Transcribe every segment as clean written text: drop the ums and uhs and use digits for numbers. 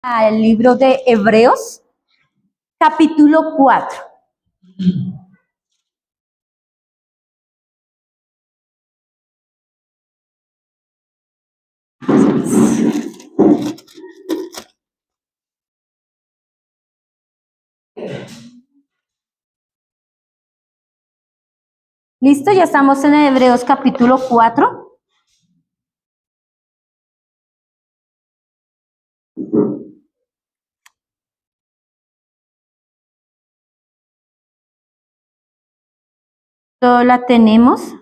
Al libro de Hebreos, capítulo 4. ¿Listo? Ya estamos en Hebreos capítulo 4. ¿Todo la tenemos?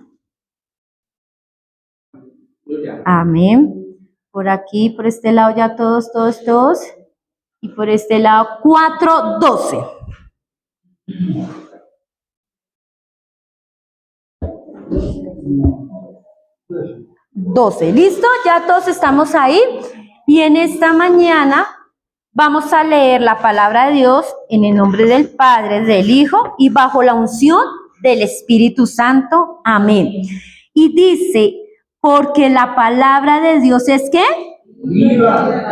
Amén. Por aquí, por este lado ya todos. Y por este lado 4:12. ¿Listo? Ya todos estamos ahí. Y en esta mañana vamos a leer la palabra de Dios en el nombre del Padre, del Hijo y bajo la unción del Espíritu Santo. Amén. Y dice, porque la palabra de Dios es ¿qué? Viva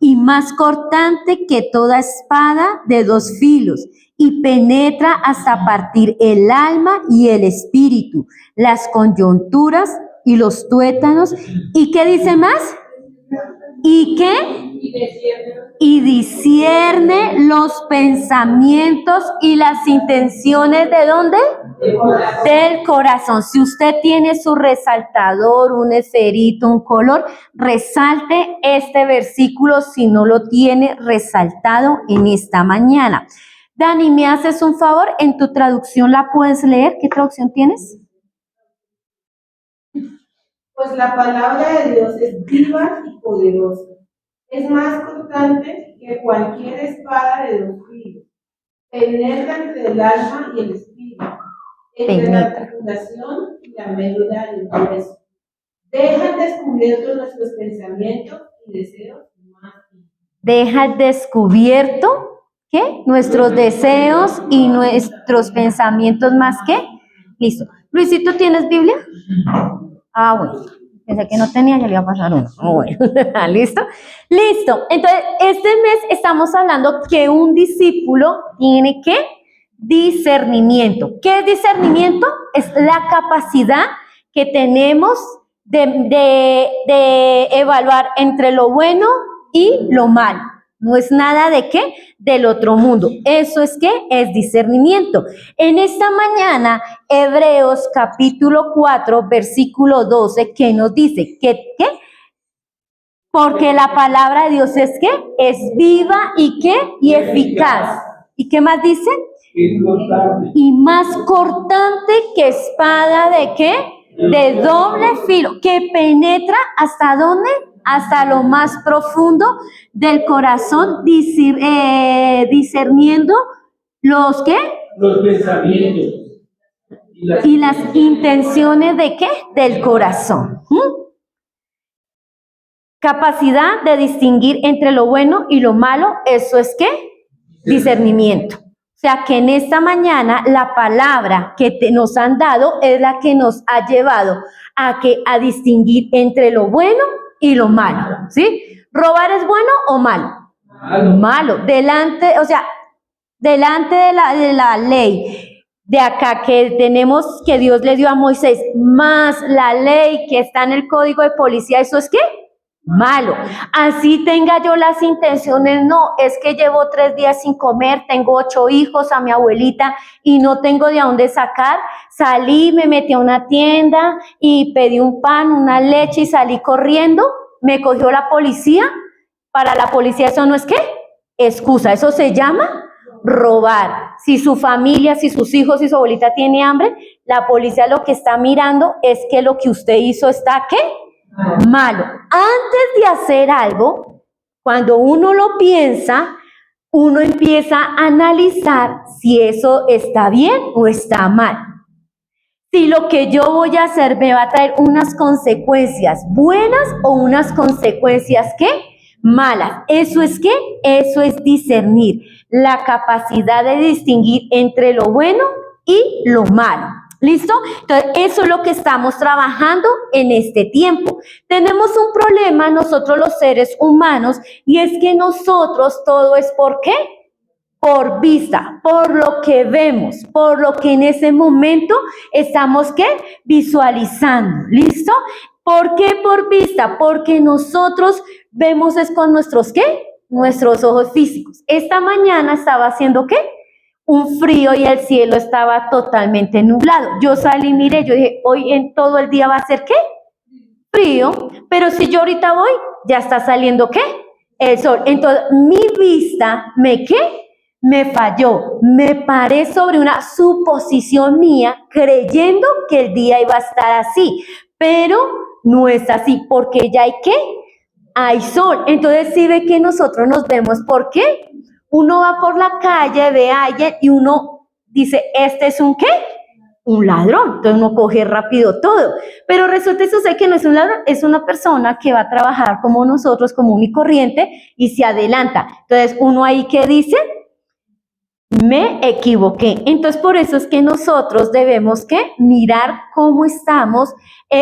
y más cortante que toda espada de dos filos, y penetra hasta partir el alma y el espíritu, las coyunturas y los tuétanos. ¿Y qué dice más? ¿Y qué? Y discierne los pensamientos y las intenciones ¿de dónde? Del corazón. Si usted tiene su resaltador, un esferito, un color, resalte este versículo si no lo tiene resaltado en esta mañana. Dani, ¿me haces un favor? En tu traducción la puedes leer. ¿Qué traducción tienes? Pues la palabra de Dios es viva y poderosa. Es más cortante que cualquier espada de dos filos. Penetra entre el alma y el espíritu, entre la articulación y la médula del hueso. Deja descubiertos nuestros pensamientos y deseos más. Deja descubierto, ¿qué? Nuestros deseos y nuestros pensamientos más, ¿qué? Listo. Luisito, ¿tienes Biblia? Ah, bueno. Pensé que no tenía, ya le iba a pasar uno. Bueno, ¿listo? Listo. Entonces, este mes estamos hablando que un discípulo tiene ¿qué? Discernimiento. ¿Qué es discernimiento? Es la capacidad que tenemos de evaluar entre lo bueno y lo malo. No es nada de qué, del otro mundo. Eso es ¿qué? Es discernimiento. En esta mañana, Hebreos capítulo 4, versículo 12, ¿qué nos dice? ¿Qué? Porque la palabra de Dios es ¿qué? Es viva y ¿qué? Y eficaz. ¿Y qué más dice? Y más cortante que espada de ¿qué? De doble filo, que penetra ¿hasta dónde? Hasta lo más profundo del corazón, discerniendo los ¿qué? Los pensamientos. Y las intenciones de ¿qué? Del corazón. Capacidad de distinguir entre lo bueno y lo malo, eso es ¿qué? Discernimiento. O sea que en esta mañana la palabra que nos han dado es la que nos ha llevado a distinguir entre lo bueno y lo malo, ¿sí? ¿Robar es bueno o malo? Malo. Delante de la ley de acá que tenemos, que Dios le dio a Moisés, más la ley que está en el código de policía, ¿eso es qué? Malo. Así tenga yo las intenciones, no, es que llevo 3 días sin comer, tengo 8 hijos, a mi abuelita y no tengo de dónde sacar. Salí, me metí a una tienda y pedí un pan, una leche y salí corriendo, me cogió la policía. Para la policía eso no es ¿qué? Excusa, eso se llama robar. Si su familia, si sus hijos, si su abuelita tiene hambre, la policía lo que está mirando es que lo que usted hizo está ¿qué? Malo. Antes de hacer algo, cuando uno lo piensa, uno empieza a analizar si eso está bien o está mal. Si lo que yo voy a hacer me va a traer unas consecuencias buenas o unas consecuencias ¿qué? Malas. ¿Eso es qué? Eso es discernir, la capacidad de distinguir entre lo bueno y lo malo. ¿Listo? Entonces, eso es lo que estamos trabajando en este tiempo. Tenemos un problema nosotros los seres humanos y es que nosotros todo es ¿por qué? Por vista, por lo que vemos, por lo que en ese momento estamos ¿qué? Visualizando. ¿Listo? ¿Por qué por vista? Porque nosotros vemos es con nuestros ¿qué? Nuestros ojos físicos. Esta mañana estaba haciendo ¿qué? Un frío y el cielo estaba totalmente nublado. Yo salí y miré, yo dije, hoy en todo el día va a ser ¿qué? Frío, pero si yo ahorita voy, ya está saliendo ¿qué? El sol. Entonces, mi vista, ¿qué? Me falló. Me paré sobre una suposición mía, creyendo que el día iba a estar así, pero no es así, porque ya hay ¿qué? Hay sol. Entonces, sí ve que nosotros nos vemos, ¿por qué? Uno va por la calle, ve a alguien y uno dice, ¿este es un qué? Un ladrón. Entonces uno coge rápido todo. Pero resulta y sucede que no es un ladrón, es una persona que va a trabajar como nosotros, común y corriente, y se adelanta. Entonces uno ahí que dice, me equivoqué. Entonces por eso es que nosotros debemos que mirar cómo estamos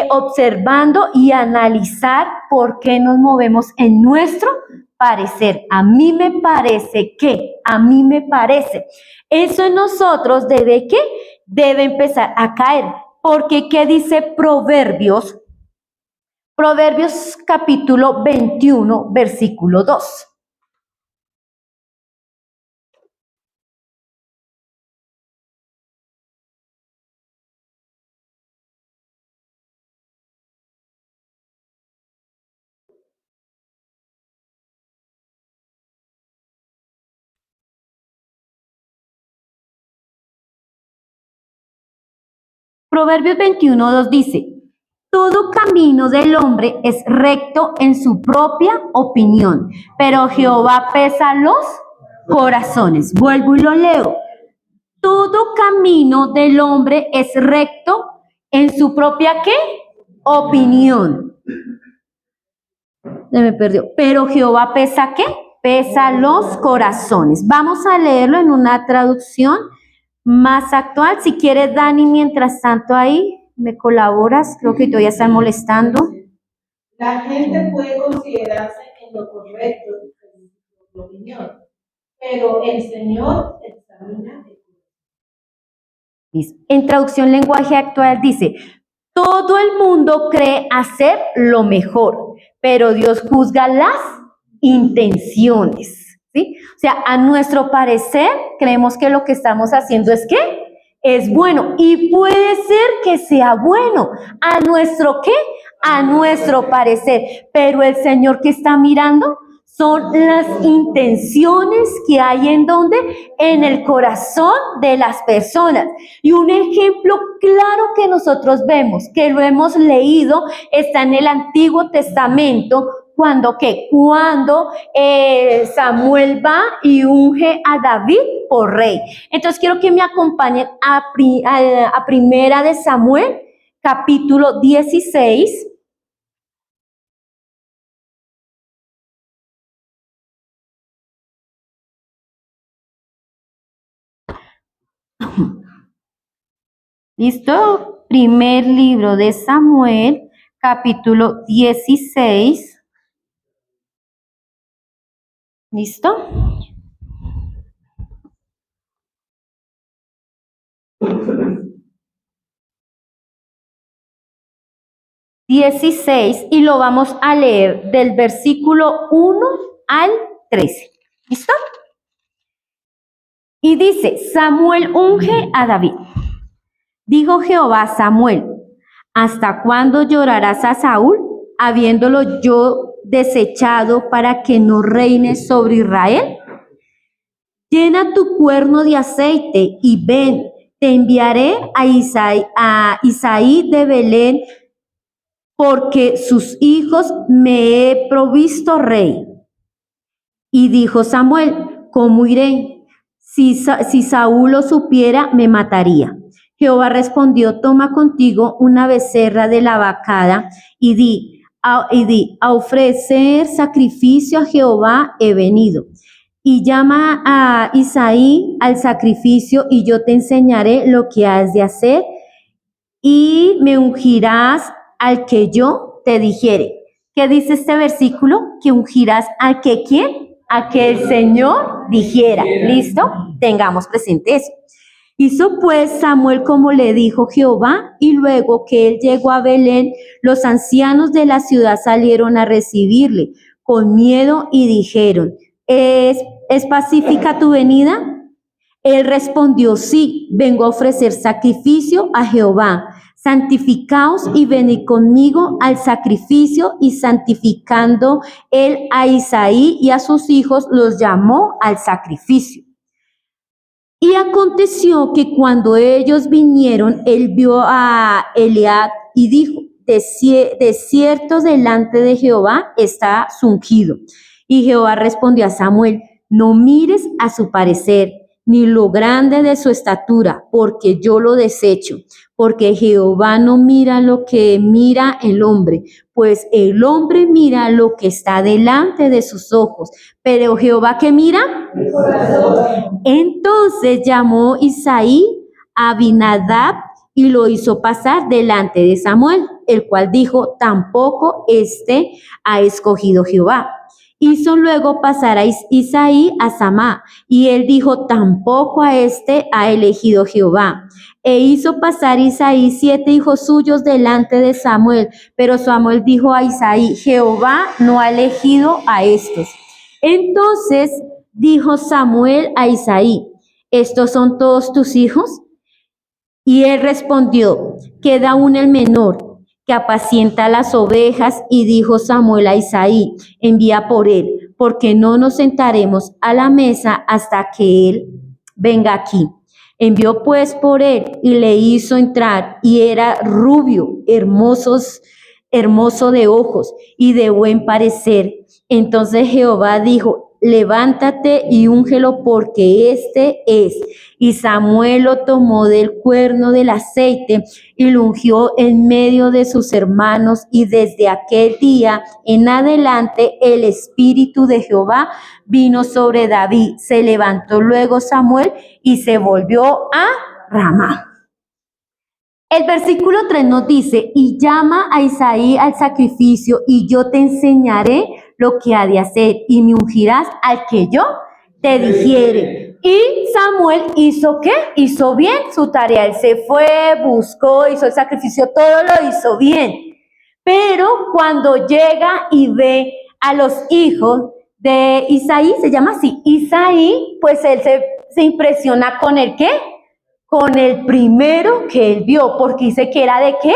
observando y analizar por qué nos movemos en nuestro parecer. A mí me parece que, a mí me parece. Eso en nosotros debe empezar a caer. Porque ¿qué dice Proverbios? Proverbios capítulo 21, versículo 2. Proverbios 21:2 dice, todo camino del hombre es recto en su propia opinión, pero Jehová pesa los corazones. Vuelvo y lo leo. Todo camino del hombre es recto en su propia ¿qué? Opinión. Se me perdió. Pero Jehová pesa ¿qué? Pesa los corazones. Vamos a leerlo en una traducción más actual. Si quieres, Dani, mientras tanto ahí, me colaboras. Creo que todavía están molestando. La gente puede considerarse en lo correcto, en su opinión, pero el Señor examina el corazón. En traducción lenguaje actual dice, todo el mundo cree hacer lo mejor, pero Dios juzga las intenciones. ¿Sí? O sea, a nuestro parecer, creemos que lo que estamos haciendo es ¿qué? Es bueno. Y puede ser que sea bueno. ¿A nuestro qué? A nuestro parecer. Pero el Señor que está mirando son las intenciones que hay en donde, en el corazón de las personas. Y un ejemplo claro que nosotros vemos, que lo hemos leído, está en el Antiguo Testamento. ¿Cuándo qué? Cuando Samuel va y unge a David por rey. Entonces quiero que me acompañen a Primera de Samuel, capítulo 16. ¿Listo? Primer libro de Samuel, capítulo 16. ¿Listo? Y lo vamos a leer del versículo 1 al 13. ¿Listo? Y dice, Samuel unge a David. Dijo Jehová a Samuel, ¿hasta cuándo llorarás a Saúl, habiéndolo yo desechado para que no reine sobre Israel? Llena tu cuerno de aceite y ven, te enviaré a Isaí de Belén, porque sus hijos me he provisto rey. Y dijo Samuel, ¿cómo iré? Si Saúl lo supiera, me mataría. Jehová respondió, toma contigo una becerra de la vacada y di, a ofrecer sacrificio a Jehová he venido. Y llama a Isaí al sacrificio y yo te enseñaré lo que has de hacer. y me ungirás al que yo te dijere. ¿Qué dice este versículo? Que ungirás al que ¿quién? A que el Señor dijera. ¿Listo? Tengamos presente eso. Hizo pues Samuel como le dijo Jehová, y luego que él llegó a Belén, los ancianos de la ciudad salieron a recibirle con miedo y dijeron, ¿es pacífica tu venida? Él respondió, sí, vengo a ofrecer sacrificio a Jehová. Santificaos y venid conmigo al sacrificio. Y santificando él a Isaí y a sus hijos, los llamó al sacrificio. Y aconteció que cuando ellos vinieron, él vio a Eliab y dijo, de cierto delante de Jehová está su ungido. Y Jehová respondió a Samuel, no mires a su parecer, ni lo grande de su estatura, porque yo lo desecho. Porque Jehová no mira lo que mira el hombre, pues el hombre mira lo que está delante de sus ojos. Pero Jehová, ¿qué mira? Entonces llamó Isaí a Abinadab y lo hizo pasar delante de Samuel, el cual dijo, tampoco este ha escogido Jehová. Hizo luego pasar a Isaí a Samá, y él dijo, tampoco a este ha elegido Jehová. E hizo pasar Isaí 7 hijos suyos delante de Samuel, pero Samuel dijo a Isaí, Jehová no ha elegido a estos. Entonces dijo Samuel a Isaí, ¿estos son todos tus hijos? Y él respondió, queda aún el menor, que apacienta las ovejas. Y dijo Samuel a Isaí, envía por él, porque no nos sentaremos a la mesa hasta que él venga aquí. Envió pues por él y le hizo entrar, y era rubio, hermoso de ojos y de buen parecer. Entonces Jehová dijo, levántate y úngelo, porque este es. Y Samuel lo tomó del cuerno del aceite y lo ungió en medio de sus hermanos, y desde aquel día en adelante el Espíritu de Jehová vino sobre David. Se levantó luego Samuel y se volvió a Ramá. El versículo 3 nos dice, y llama a Isaí al sacrificio, y yo te enseñaré lo que ha de hacer, y me ungirás al que yo te dijere. Y Samuel hizo ¿qué? Hizo bien su tarea. Él se fue, buscó, hizo el sacrificio, todo lo hizo bien. Pero cuando llega y ve a los hijos de Isaí, se llama así, Isaí, pues él se impresiona con el ¿qué? Con el primero que él vio, porque dice que era de ¿qué?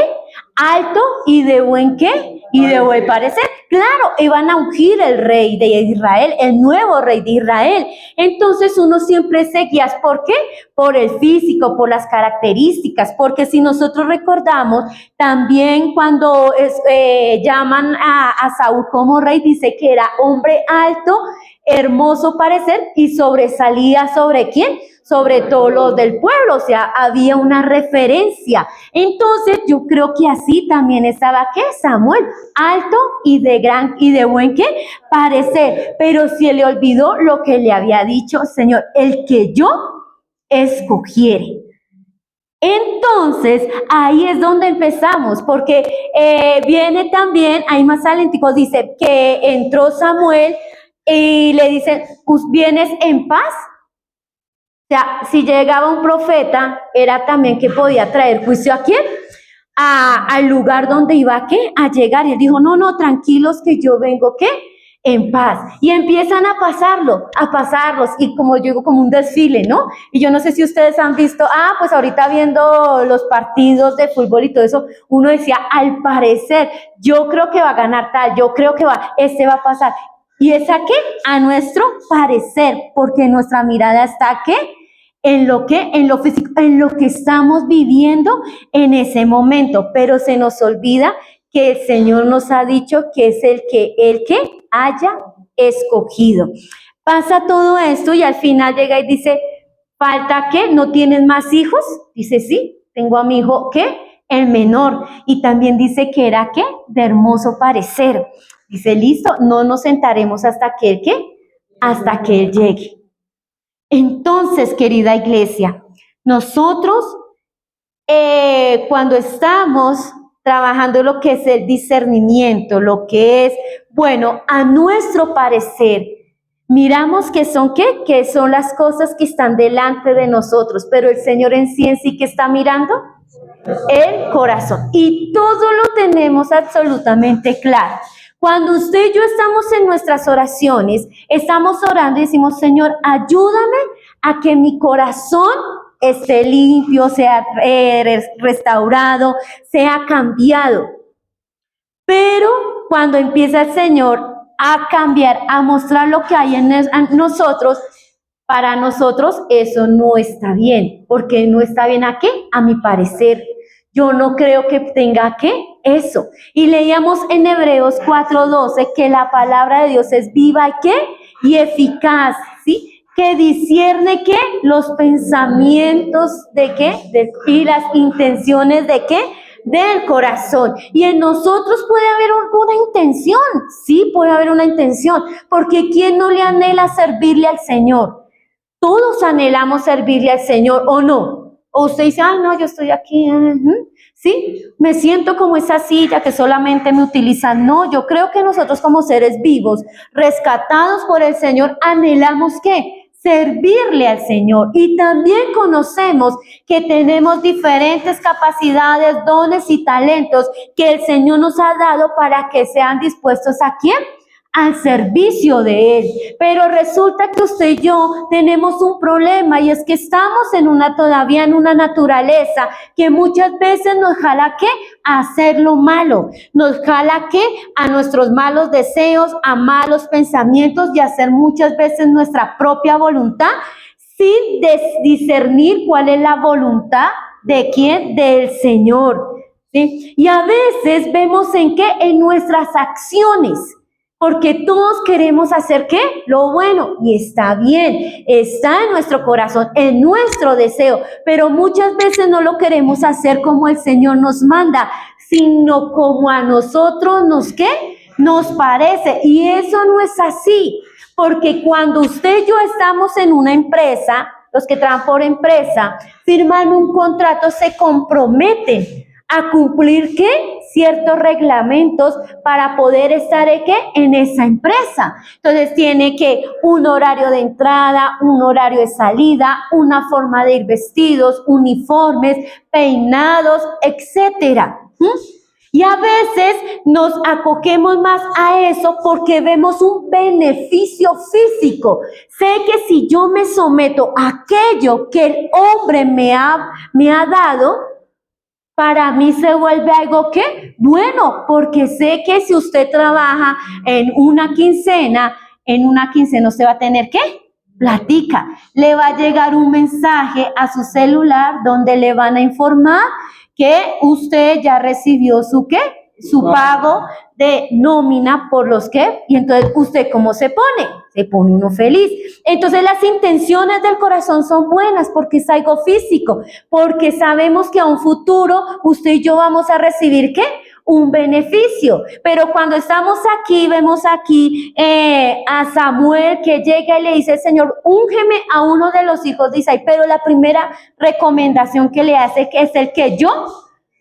Alto y de buen ¿qué? Y de buen parecer. Claro, iban a ungir el rey de Israel, el nuevo rey de Israel. Entonces uno siempre se guía, ¿por qué? Por el físico, por las características, porque si nosotros recordamos, también cuando llaman a Saúl como rey, dice que era hombre alto, hermoso parecer, y sobresalía ¿sobre quién? Sobre todos los del pueblo, o sea, había una referencia. Entonces yo creo que así también estaba ¿qué? Samuel, alto y de buen ¿qué? Parecer, pero se le olvidó lo que le había dicho, Señor, el que yo escogiere. Entonces, ahí es donde empezamos, porque viene también, ahí más adelantico dice que entró Samuel y le dice, ¿vienes en paz? O sea, si llegaba un profeta, era también que podía traer juicio ¿a quién? Al lugar donde iba ¿a qué? A llegar. Y él dijo, no, tranquilos que yo vengo ¿qué? En paz. Y empiezan a pasarlos. Y como yo digo, como un desfile, ¿no? Y yo no sé si ustedes han visto, pues ahorita viendo los partidos de fútbol y todo eso, uno decía, al parecer, yo creo que va a ganar tal, yo creo que va a pasar. ¿Y es a qué? A nuestro parecer, porque nuestra mirada está ¿qué? En lo físico, en lo que estamos viviendo en ese momento, pero se nos olvida que el Señor nos ha dicho que es el que haya escogido. Pasa todo esto y al final llega y dice, ¿falta qué? ¿No tienes más hijos? Dice, sí, tengo a mi hijo, ¿qué? El menor. Y también dice que era ¿qué? De hermoso parecer. Dice, listo, no nos sentaremos hasta que él ¿qué? Hasta que él llegue. Entonces, querida iglesia, nosotros cuando estamos trabajando lo que es el discernimiento, lo que es, bueno, a nuestro parecer, miramos que son ¿qué? Que son las cosas que están delante de nosotros, pero el Señor en sí ¿qué está mirando? El corazón. Y todo lo tenemos absolutamente claro. Cuando usted y yo estamos en nuestras oraciones, estamos orando y decimos, Señor, ayúdame a que mi corazón esté limpio, sea restaurado, sea cambiado. Pero cuando empieza el Señor a cambiar, a mostrar lo que hay en nosotros, para nosotros eso no está bien. ¿Porque no está bien a qué? A mi parecer. Yo no creo que tenga que eso. Y leíamos en Hebreos 4:12 que la palabra de Dios es viva y ¿qué? Y eficaz, ¿sí? Que discierne ¿qué? Los pensamientos de ¿qué? Y las intenciones de ¿qué? Del corazón. Y en nosotros puede haber alguna intención, sí, puede haber una intención, porque ¿quién no le anhela servirle al Señor? Todos anhelamos servirle al Señor, ¿o no? O usted dice, ay, no, yo estoy aquí, ¿sí? Me siento como esa silla que solamente me utilizan. No, yo creo que nosotros como seres vivos, rescatados por el Señor, anhelamos ¿qué? Servirle al Señor. Y también conocemos que tenemos diferentes capacidades, dones y talentos que el Señor nos ha dado para que sean dispuestos ¿a quién? Al servicio de Él. Pero resulta que usted y yo tenemos un problema y es que estamos todavía en una naturaleza que muchas veces nos jala ¿qué? A hacer lo malo. Nos jala ¿qué? A nuestros malos deseos, a malos pensamientos y a hacer muchas veces nuestra propia voluntad sin discernir cuál es la voluntad de quién, del Señor. ¿Sí? Y a veces vemos en qué, en nuestras acciones. Porque todos queremos hacer ¿qué? Lo bueno, y está bien, está en nuestro corazón, en nuestro deseo, pero muchas veces no lo queremos hacer como el Señor nos manda, sino como a nosotros ¿qué? Nos parece, y eso no es así, porque cuando usted y yo estamos en una empresa, los que trabajan por empresa, firman un contrato, se comprometen a cumplir ¿qué? Ciertos reglamentos para poder estar ¿qué? En esa empresa. Entonces tiene que un horario de entrada, un horario de salida, una forma de ir vestidos, uniformes, peinados, etcétera. Y a veces nos acoquemos más a eso porque vemos un beneficio físico. Sé que si yo me someto a aquello que el hombre me ha dado, para mí se vuelve algo ¿qué? Bueno, porque sé que si usted trabaja en una quincena usted va a tener ¿qué? Platica. Le va a llegar un mensaje a su celular donde le van a informar que usted ya recibió su ¿qué? Su pago de nómina por los ¿qué? Y entonces usted ¿cómo se pone? Se pone uno feliz. Entonces las intenciones del corazón son buenas porque es algo físico, porque sabemos que a un futuro usted y yo vamos a recibir ¿qué? Un beneficio. Pero cuando estamos aquí, vemos aquí a Samuel que llega y le dice, Señor, úngeme a uno de los hijos de Isaí, pero la primera recomendación que le hace es el que yo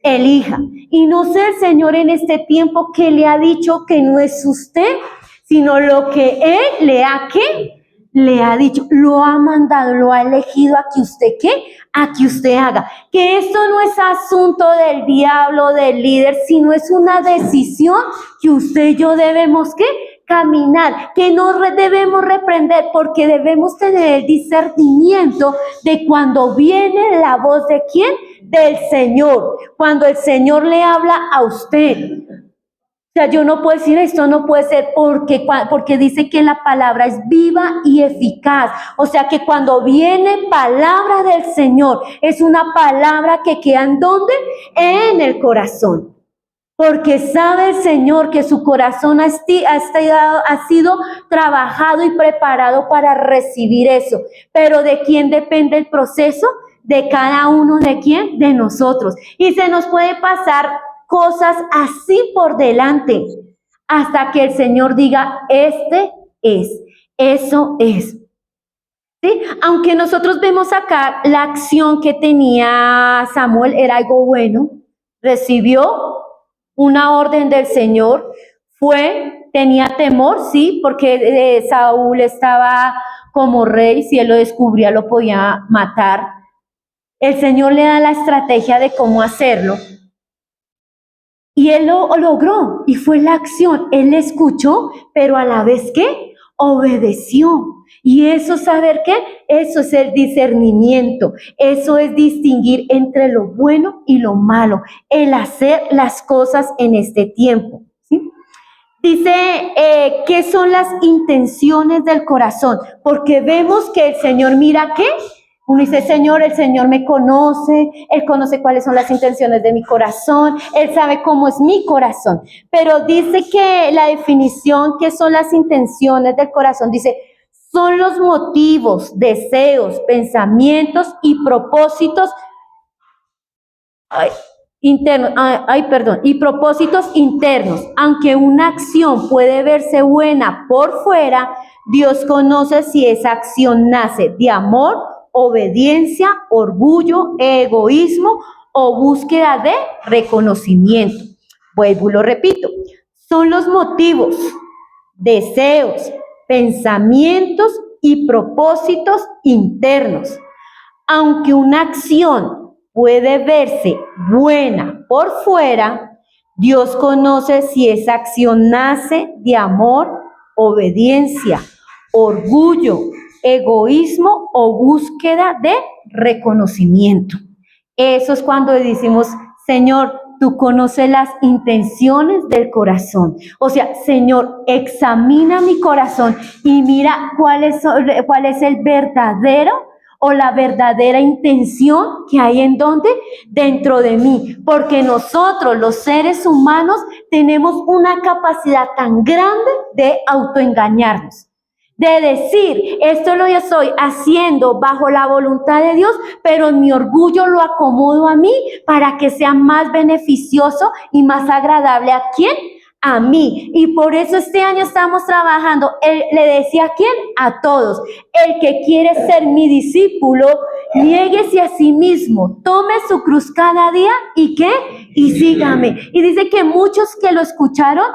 elija. Y no sé el Señor en este tiempo que le ha dicho que no es usted, sino lo que Él le ha ¿qué? Le ha dicho, lo ha mandado, lo ha elegido a que usted ¿qué? A que usted haga. Que esto no es asunto del diablo, del líder, sino es una decisión que usted y yo debemos ¿qué? Caminar, que no debemos reprender porque debemos tener el discernimiento de cuando viene la voz de ¿quién? Del Señor, cuando el Señor le habla a usted. O sea, yo no puedo decir esto no puede ser porque dice que la palabra es viva y eficaz. O sea que cuando viene palabra del Señor, es una palabra que queda ¿en dónde? En el corazón. Porque sabe el Señor que su corazón ha sido trabajado y preparado para recibir eso. Pero ¿de quién depende el proceso? De cada uno, ¿de quién? De nosotros. Y se nos puede pasar cosas así por delante hasta que el Señor diga, eso es. ¿sí? Aunque nosotros vemos acá la acción que tenía Samuel era algo bueno, recibió una orden del Señor, tenía temor, sí, porque Saúl estaba como rey, si él lo descubría lo podía matar. El Señor le da la estrategia de cómo hacerlo. Y él lo logró, y fue la acción. Él escuchó, pero a la vez, ¿qué? Obedeció. Y eso, ¿saber qué? Eso es el discernimiento. Eso es distinguir entre lo bueno y lo malo. El hacer las cosas en este tiempo, ¿sí? Dice, ¿qué son las intenciones del corazón? Porque vemos que el Señor mira, ¿qué? Uno dice, Señor, el Señor me conoce, Él conoce cuáles son las intenciones de mi corazón, Él sabe cómo es mi corazón. Pero dice que la definición, ¿qué son las intenciones del corazón? Dice, son los motivos, deseos, pensamientos y propósitos internos, y propósitos internos. Aunque una acción puede verse buena por fuera, Dios conoce si esa acción nace de amor, obediencia, orgullo, egoísmo o búsqueda de reconocimiento. Vuelvo y lo repito, son los motivos, deseos, pensamientos y propósitos internos. Aunque una acción puede verse buena por fuera, Dios conoce si esa acción nace de amor, obediencia, orgullo, egoísmo o búsqueda de reconocimiento. Eso es cuando decimos, Señor, tú conoces las intenciones del corazón. O sea, Señor, examina mi corazón y mira cuál es el verdadero o la verdadera intención que hay en donde dentro de mí, porque nosotros los seres humanos tenemos una capacidad tan grande de autoengañarnos, de decir, esto lo estoy haciendo bajo la voluntad de Dios, pero mi orgullo lo acomodo a mí para que sea más beneficioso y más agradable. ¿A quién? A mí. Y por eso este año estamos trabajando. Él le decía a quién? A todos. El que quiere ser mi discípulo, niéguese a sí mismo, tome su cruz cada día y ¿qué? Y sígame. Y dice que muchos que lo escucharon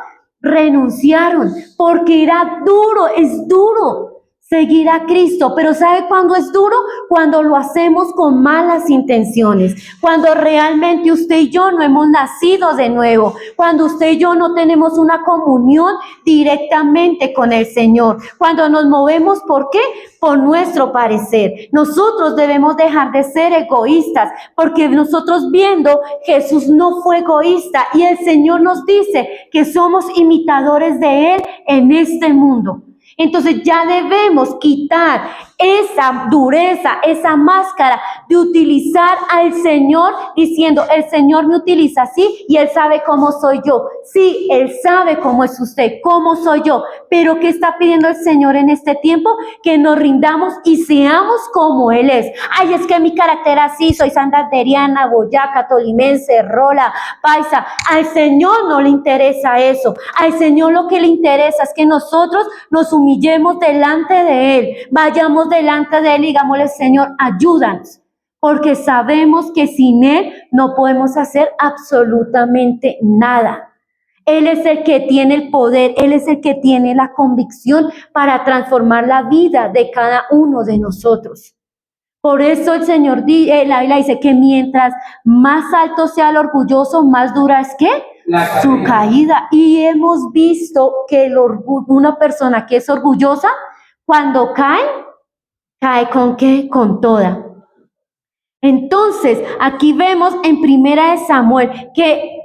renunciaron porque era duro, es duro seguir a Cristo, pero ¿sabe cuándo es duro? Cuando lo hacemos con malas intenciones, cuando realmente usted y yo no hemos nacido de nuevo, cuando usted y yo no tenemos una comunión directamente con el Señor, cuando nos movemos, ¿por qué? Por nuestro parecer. Nosotros debemos dejar de ser egoístas, porque nosotros viendo Jesús no fue egoísta y el Señor nos dice que somos imitadores de Él en este mundo. Entonces ya debemos quitar esa dureza, esa máscara de utilizar al Señor diciendo, el Señor me utiliza así y Él sabe cómo soy yo. Sí, Él sabe cómo es usted, cómo soy yo. Pero ¿qué está pidiendo el Señor en este tiempo? Que nos rindamos y seamos como Él es. Ay, es que mi carácter así, soy santandereana, boyaca, tolimense, rola, paisa. Al Señor no le interesa eso. Al Señor lo que le interesa es que nosotros nos humillemos delante de Él, vayamos delante de Él y digámosle, Señor, ayúdanos, porque sabemos que sin Él no podemos hacer absolutamente nada. Él es el que tiene el poder, Él es el que tiene la convicción para transformar la vida de cada uno de nosotros. Por eso el Señor, la Biblia dice que mientras más alto sea el orgulloso, más dura es ¿qué? Su caída. Y hemos visto que una persona que es orgullosa, cuando cae ¿con qué? Con toda. Entonces, aquí vemos en Primera de Samuel que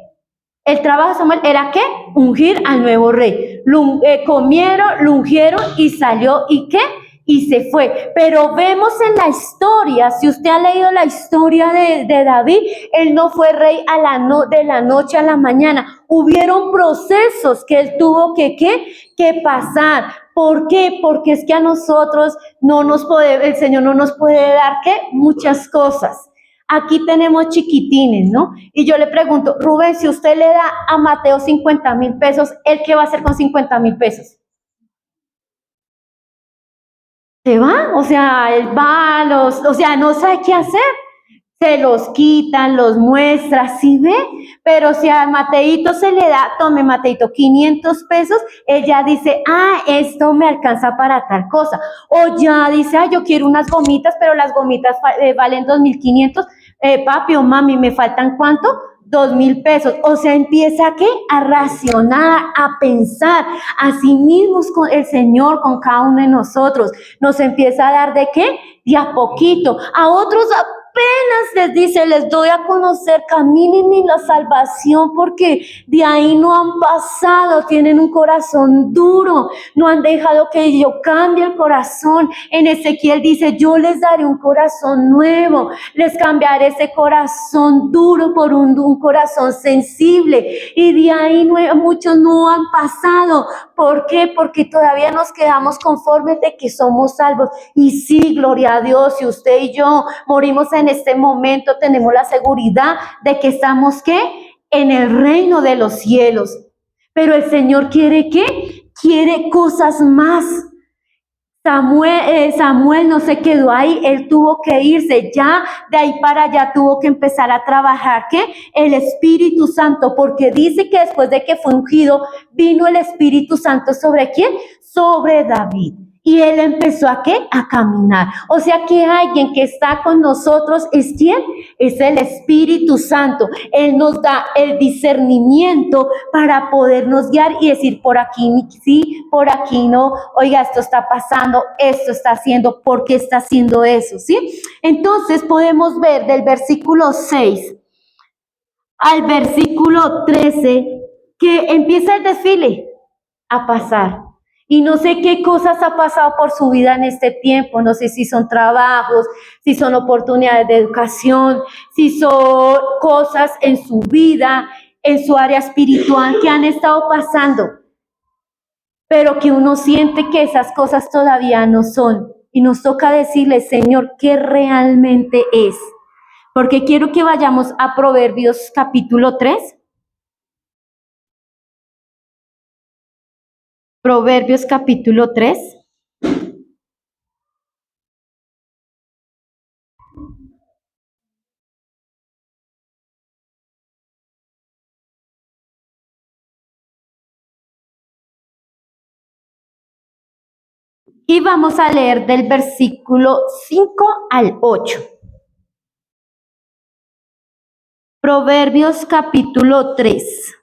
el trabajo de Samuel era ¿qué? Ungir al nuevo rey. Comieron, lo ungieron y salió ¿y qué? Y se fue. Pero vemos en la historia, si usted ha leído la historia de David, él no fue rey de la noche a la mañana. Hubieron procesos que él tuvo que pasar. ¿Por qué? Porque es que a nosotros el Señor no nos puede dar ¿qué? Muchas cosas. Aquí tenemos chiquitines, ¿no? Y yo le pregunto, Rubén, si usted le da a Mateo 50,000 pesos, ¿él qué va a hacer con 50,000 pesos? se va, o sea, él va, o sea, no sabe qué hacer. Se los quitan, los muestra, ¿sí ve? Pero si a Mateito se le da, tome Mateito, 500 pesos, ella dice, esto me alcanza para tal cosa. O ya dice, yo quiero unas gomitas, pero las gomitas valen 2.500. Papi o mami, ¿me faltan cuánto? 2.000 pesos. O sea, empieza ¿a qué? A racionar, a pensar. Así mismo con el Señor, con cada uno de nosotros. Nos empieza a dar ¿de qué? De a poquito. A otros apenas les dice, les doy a conocer, caminen en la salvación, porque de ahí no han pasado, tienen un corazón duro, no han dejado que yo cambie el corazón. En Ezequiel dice, yo les daré un corazón nuevo, les cambiaré ese corazón duro por un corazón sensible, y de ahí muchos no han pasado. ¿Por qué? Porque todavía nos quedamos conformes de que somos salvos. Y sí, gloria a Dios, si usted y yo morimos en este momento, tenemos la seguridad de que estamos, ¿qué? En el reino de los cielos. Pero el Señor quiere, ¿qué? Quiere cosas más. Samuel no se quedó ahí, él tuvo que irse, ya de ahí para allá tuvo que empezar a trabajar, ¿qué? El Espíritu Santo, porque dice que después de que fue ungido, vino el Espíritu Santo, ¿sobre quién? Sobre David. Y él empezó ¿a qué? A caminar. O sea que alguien que está con nosotros es ¿quién? Es el Espíritu Santo. Él nos da el discernimiento para podernos guiar y decir, por aquí sí, por aquí no. Oiga, esto está pasando, esto está haciendo, ¿por qué está haciendo eso? ¿Sí? Entonces podemos ver del versículo 6 al versículo 13 que empieza el desfile a pasar. Y no sé qué cosas ha pasado por su vida en este tiempo, no sé si son trabajos, si son oportunidades de educación, si son cosas en su vida, en su área espiritual que han estado pasando, pero que uno siente que esas cosas todavía no son. Y nos toca decirle, Señor, ¿qué realmente es? Porque quiero que vayamos a Proverbios capítulo 3. Proverbios capítulo 3. Y vamos a leer del versículo 5 al 8. Proverbios capítulo 3.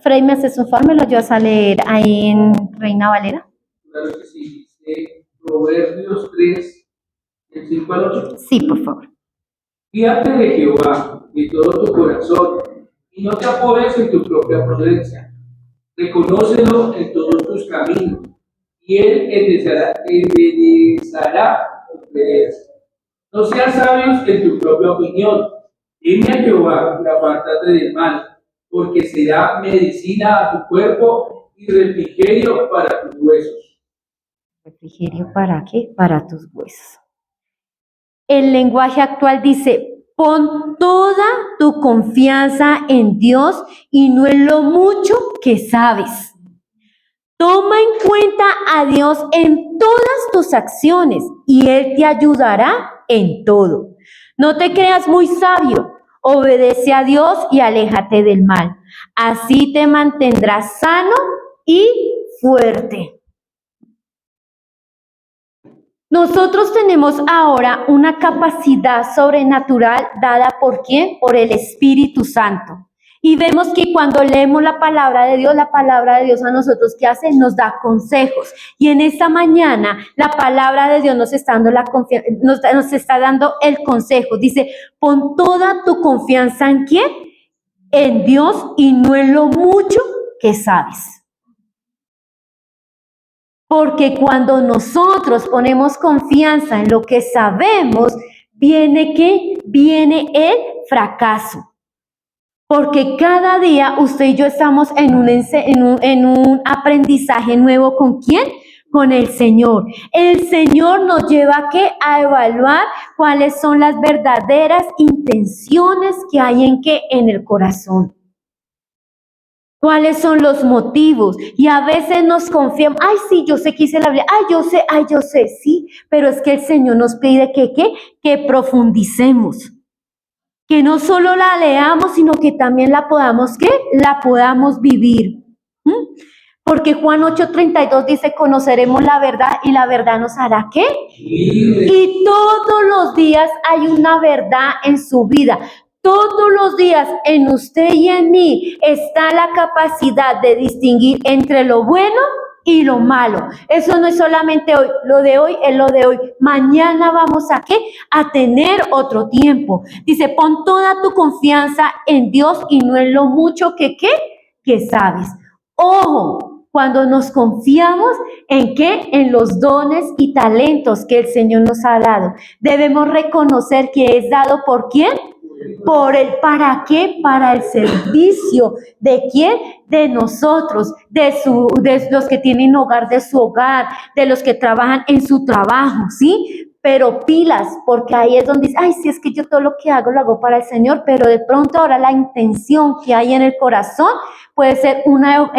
Frey, ¿me haces un favor? ¿Me lo ayudas a leer ahí en Reina Valera? Claro que sí. Dice Proverbios 3, del 5 al 8. Sí, por favor. Fíjate de Jehová de todo tu corazón y no te apoyes en tu propia prudencia. Reconócelo en todos tus caminos y Él enderezará tus veredas. No seas sabios en tu propia opinión. Dime a Jehová y apártate del mal, porque será medicina a tu cuerpo y refrigerio para tus huesos. ¿Refrigerio para qué? Para tus huesos. El lenguaje actual dice, pon toda tu confianza en Dios y no en lo mucho que sabes. Toma en cuenta a Dios en todas tus acciones y Él te ayudará en todo. No te creas muy sabio, obedece a Dios y aléjate del mal. Así te mantendrás sano y fuerte. Nosotros tenemos ahora una capacidad sobrenatural dada ¿por quién? Por el Espíritu Santo. Y vemos que cuando leemos la palabra de Dios a nosotros, ¿qué hace? Nos da consejos. Y en esta mañana, la palabra de Dios nos está dando nos está dando el consejo. Dice, pon toda tu confianza ¿en quién? En Dios y no en lo mucho que sabes. Porque cuando nosotros ponemos confianza en lo que sabemos, viene ¿qué? Viene el fracaso. Porque cada día usted y yo estamos en un aprendizaje nuevo. ¿Con quién? Con el Señor. El Señor nos lleva ¿a qué? A evaluar cuáles son las verdaderas intenciones que hay en el corazón. ¿Cuáles son los motivos? Y a veces nos confiamos, ay, sí, yo sé que hice la Biblia, ay, yo sé, sí, pero es que el Señor nos pide que profundicemos, que no solo la leamos, sino que también la podamos, ¿qué? La podamos vivir. ¿Mm? Porque Juan 8:32 dice, conoceremos la verdad y la verdad nos hará, ¿qué? Y todos los días hay una verdad en su vida. Todos los días en usted y en mí está la capacidad de distinguir entre lo bueno y lo malo. Eso no es solamente hoy, lo de hoy es lo de hoy. Mañana vamos a ¿qué? A tener otro tiempo. Dice, pon toda tu confianza en Dios y no en lo mucho que sabes. Ojo, cuando nos confiamos en qué, en los dones y talentos que el Señor nos ha dado, debemos reconocer que es dado por ¿quién? Por el ¿para qué? Para el servicio. ¿De quién? De nosotros, de los que tienen hogar, de su hogar, de los que trabajan en su trabajo, ¿sí? Pero pilas, porque ahí es donde dice, ay, sí, es que yo todo lo que hago lo hago para el Señor, pero de pronto ahora la intención que hay en el corazón puede ser una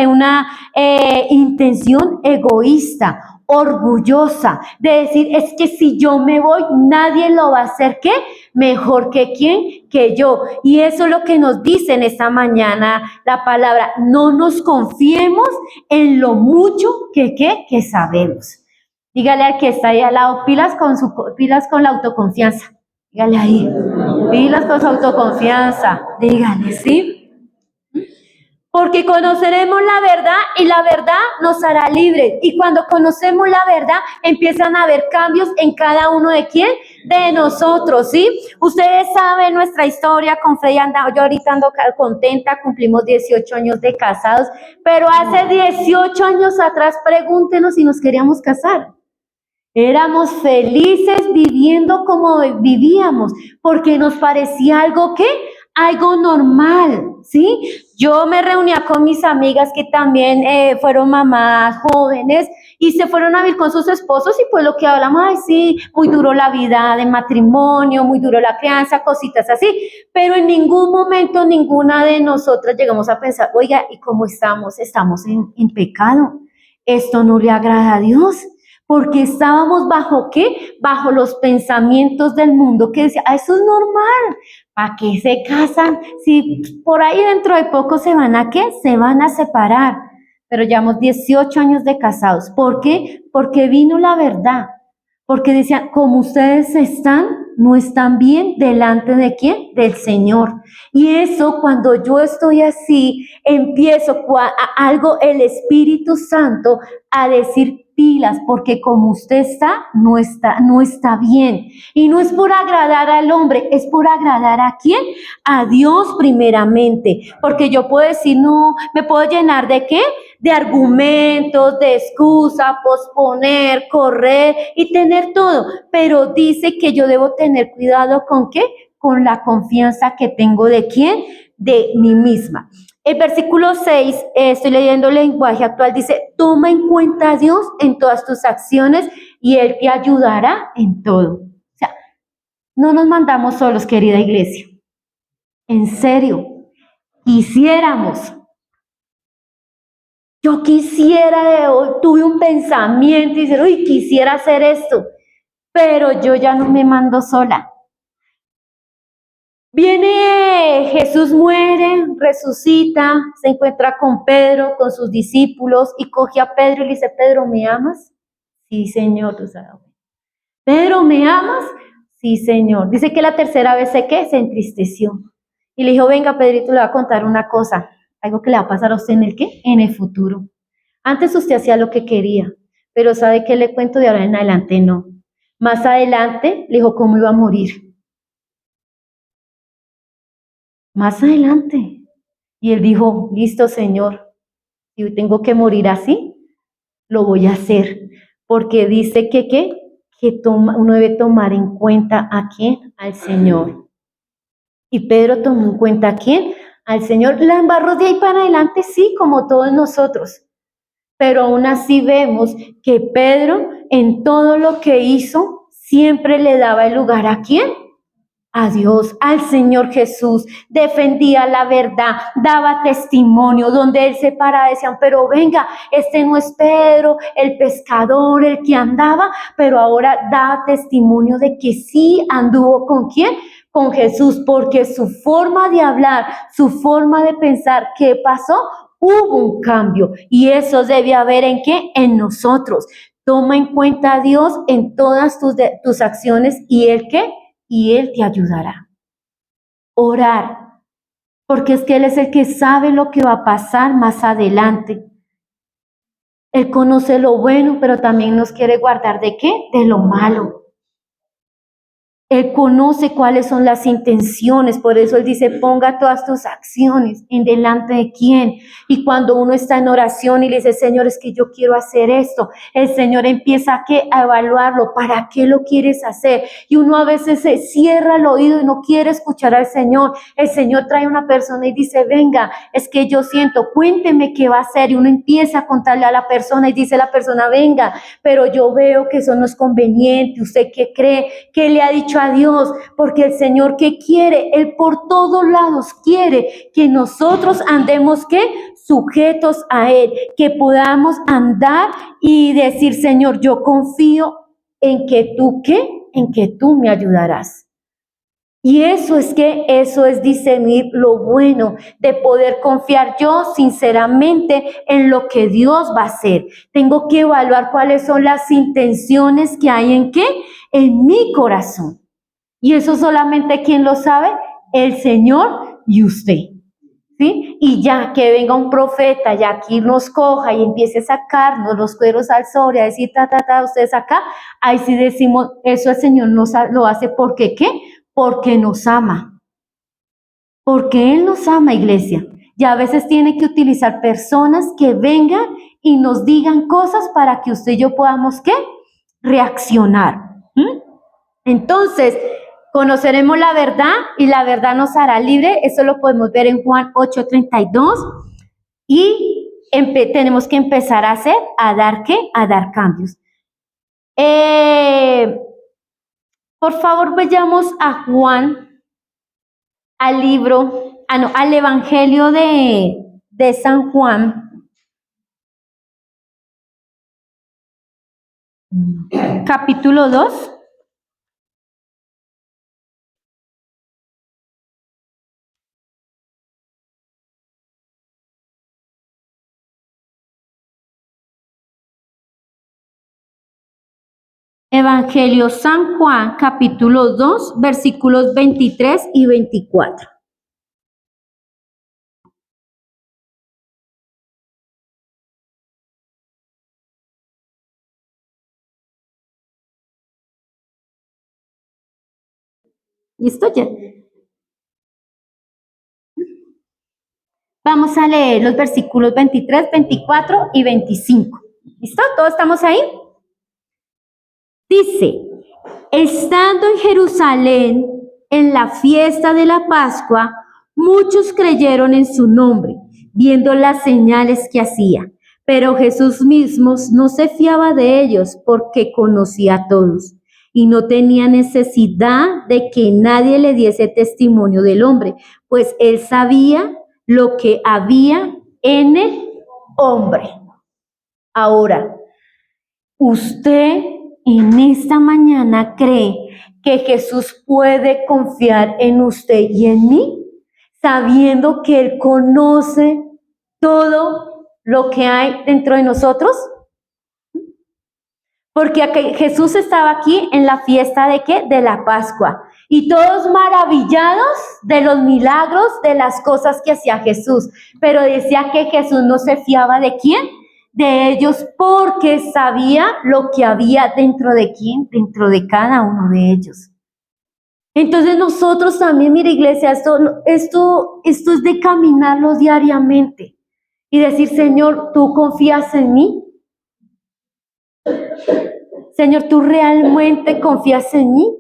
intención egoísta, orgullosa, de decir, es que si yo me voy, nadie lo va a hacer, ¿qué? Mejor que quién, que yo. Y eso es lo que nos dice en esta mañana la palabra, no nos confiemos en lo mucho que sabemos. Dígale al que está ahí al lado, pilas con la autoconfianza. Dígale ahí, pilas con su autoconfianza. Dígale, ¿sí? Porque conoceremos la verdad y la verdad nos hará libres. Y cuando conocemos la verdad, empiezan a haber cambios en cada uno de quién, de nosotros, ¿sí? Ustedes saben nuestra historia con Freddy, yo ahorita ando contenta, cumplimos 18 años de casados, pero hace 18 años atrás, pregúntenos si nos queríamos casar. Éramos felices viviendo como vivíamos, porque nos parecía algo normal, ¿sí? Yo me reunía con mis amigas que también fueron mamás jóvenes y se fueron a vivir con sus esposos y pues lo que hablamos, ay, sí, muy duro la vida de matrimonio, muy duro la crianza, cositas así, pero en ningún momento ninguna de nosotras llegamos a pensar, oiga, ¿y cómo estamos? Estamos en pecado, esto no le agrada a Dios. Porque estábamos bajo ¿qué? Bajo los pensamientos del mundo que decía, eso es normal, ¿para qué se casan? Si por ahí dentro de poco se van a ¿qué? Se van a separar. Pero llevamos 18 años de casados. ¿Por qué? Porque vino la verdad. Porque decían, como ustedes están, no están bien delante de ¿quién? Del Señor. Y eso, cuando yo estoy así, empiezo algo, el Espíritu Santo, a decir pilas, porque como usted está, no está bien. Y no es por agradar al hombre, es por agradar ¿a quién? A Dios primeramente. Porque yo puedo decir, no, me puedo llenar ¿de qué? De argumentos, de excusa, posponer, correr y tener todo. Pero dice que yo debo tener cuidado ¿con qué? Con la confianza que tengo ¿de quién? De mí misma. El versículo 6, estoy leyendo el lenguaje actual, dice, toma en cuenta a Dios en todas tus acciones y Él te ayudará en todo. O sea, no nos mandamos solos, querida iglesia. En serio, quisiéramos. Yo quisiera, tuve un pensamiento y decir, uy, quisiera hacer esto, pero yo ya no me mando sola. Viene Jesús, muere, resucita, se encuentra con Pedro, con sus discípulos, y coge a Pedro y le dice, Pedro, ¿me amas? Sí, Señor, tú sabes. Pedro, ¿me amas? Sí, Señor. Dice que la tercera vez se entristeció. Y le dijo, venga, Pedrito, le voy a contar una cosa, algo que le va a pasar a usted en el ¿qué? En el futuro. Antes usted hacía lo que quería, pero ¿sabe qué le cuento? De ahora en adelante no. Más adelante le dijo cómo iba a morir. Más adelante. Y él dijo, listo, Señor, si tengo que morir así, lo voy a hacer. Porque dice que uno debe tomar en cuenta ¿a quién? Al Señor. Y Pedro tomó en cuenta ¿a quién? Al Señor. La embarró de ahí para adelante, sí, como todos nosotros. Pero aún así vemos que Pedro en todo lo que hizo siempre le daba el lugar ¿a quién? a Dios, al Señor Jesús, defendía la verdad, daba testimonio, donde él se paraba, decían, pero venga, este no es Pedro, el pescador, el que andaba, pero ahora da testimonio de que sí anduvo ¿con quién? Con Jesús, porque su forma de hablar, su forma de pensar, ¿qué pasó? Hubo un cambio, y eso debe haber ¿en qué? En nosotros. Toma en cuenta a Dios en todas tus acciones, y ¿Él qué? Y Él te ayudará. Orar, porque es que Él es el que sabe lo que va a pasar más adelante. Él conoce lo bueno, pero también nos quiere guardar ¿de qué? De lo malo. Él conoce cuáles son las intenciones, por eso Él dice, ponga todas tus acciones en delante de quién. Y cuando uno está en oración y le dice, Señor, es que yo quiero hacer esto, el Señor empieza a evaluarlo, ¿para qué lo quieres hacer? Y uno a veces se cierra el oído y no quiere escuchar al Señor. El Señor trae a una persona y dice, venga, es que yo siento, cuénteme qué va a hacer. Y uno empieza a contarle a la persona y dice la persona, venga, pero yo veo que eso no es conveniente. ¿Usted qué cree? ¿Qué le ha dicho a Dios? Porque el Señor, ¿qué quiere? Él por todos lados quiere que nosotros andemos ¿qué? Sujetos a Él, que podamos andar y decir, Señor, yo confío en que tú ¿qué? En que tú me ayudarás. Y eso es discernir lo bueno, de poder confiar yo sinceramente en lo que Dios va a hacer. Tengo que evaluar cuáles son las intenciones que hay ¿en qué? En mi corazón. Y eso solamente ¿quién lo sabe? El Señor y usted. ¿Sí? Y ya que venga un profeta, ya aquí nos coja y empiece a sacarnos los cueros al sol y a decir, ustedes acá, ahí sí decimos, eso el Señor lo hace porque ¿qué? Porque nos ama. Porque Él nos ama, iglesia. Y a veces tiene que utilizar personas que vengan y nos digan cosas para que usted y yo podamos ¿qué? Reaccionar. Entonces, conoceremos la verdad y la verdad nos hará libre. Eso lo podemos ver en Juan 8:32. Y tenemos que empezar a dar ¿qué? A dar cambios. Por favor, vayamos a Juan, al Evangelio de San Juan, capítulo 2. Evangelio San Juan, capítulo 2, versículos 23 y 24. ¿Listo ya? Vamos a leer los versículos 23, 24 y 25. ¿Listo? ¿Todos estamos ahí? Dice, estando en Jerusalén en la fiesta de la Pascua, muchos creyeron en su nombre, viendo las señales que hacía. Pero Jesús mismo no se fiaba de ellos porque conocía a todos y no tenía necesidad de que nadie le diese testimonio del hombre, pues él sabía lo que había en el hombre. Ahora, usted en esta mañana cree que Jesús puede confiar en usted y en mí, sabiendo que Él conoce todo lo que hay dentro de nosotros. Porque Jesús estaba aquí en la fiesta ¿de qué? De la Pascua. Y todos maravillados de los milagros, de las cosas que hacía Jesús. Pero decía que Jesús no se fiaba ¿de quién? De ellos, porque sabía lo que había dentro de quién, dentro de cada uno de ellos. Entonces nosotros también, mira iglesia, esto es de caminarlo diariamente y decir, Señor, ¿tú confías en mí? Señor, ¿tú realmente confías en mí?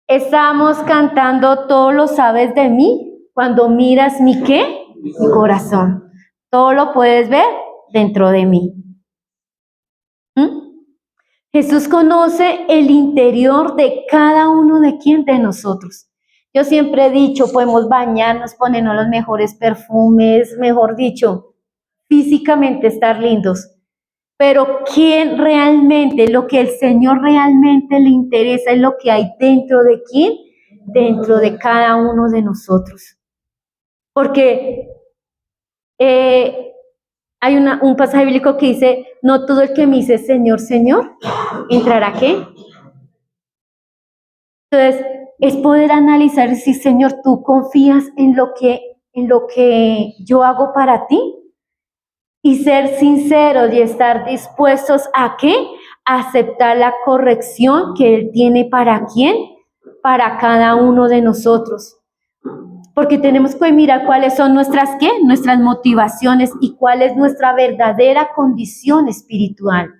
Estamos cantando, todo lo sabes de mí, cuando miras mi ¿qué? Mi corazón. Todo lo puedes ver dentro de mí. Jesús conoce el interior de cada uno de nosotros. Yo siempre he dicho, podemos bañarnos, ponernos los mejores perfumes, mejor dicho, físicamente estar lindos. Pero ¿quién realmente, lo que el Señor realmente le interesa es lo que hay dentro de quién? Dentro de cada uno de nosotros. Porque hay un pasaje bíblico que dice, no todo el que me dice Señor, Señor, entrará ¿qué? Entonces, es poder analizar y decir, Señor, ¿tú confías en lo que yo hago para ti? Y ser sinceros y estar dispuestos ¿a qué? A aceptar la corrección que Él tiene ¿para quién? Para cada uno de nosotros. Porque tenemos que mirar cuáles son nuestras ¿qué? Nuestras motivaciones y cuál es nuestra verdadera condición espiritual.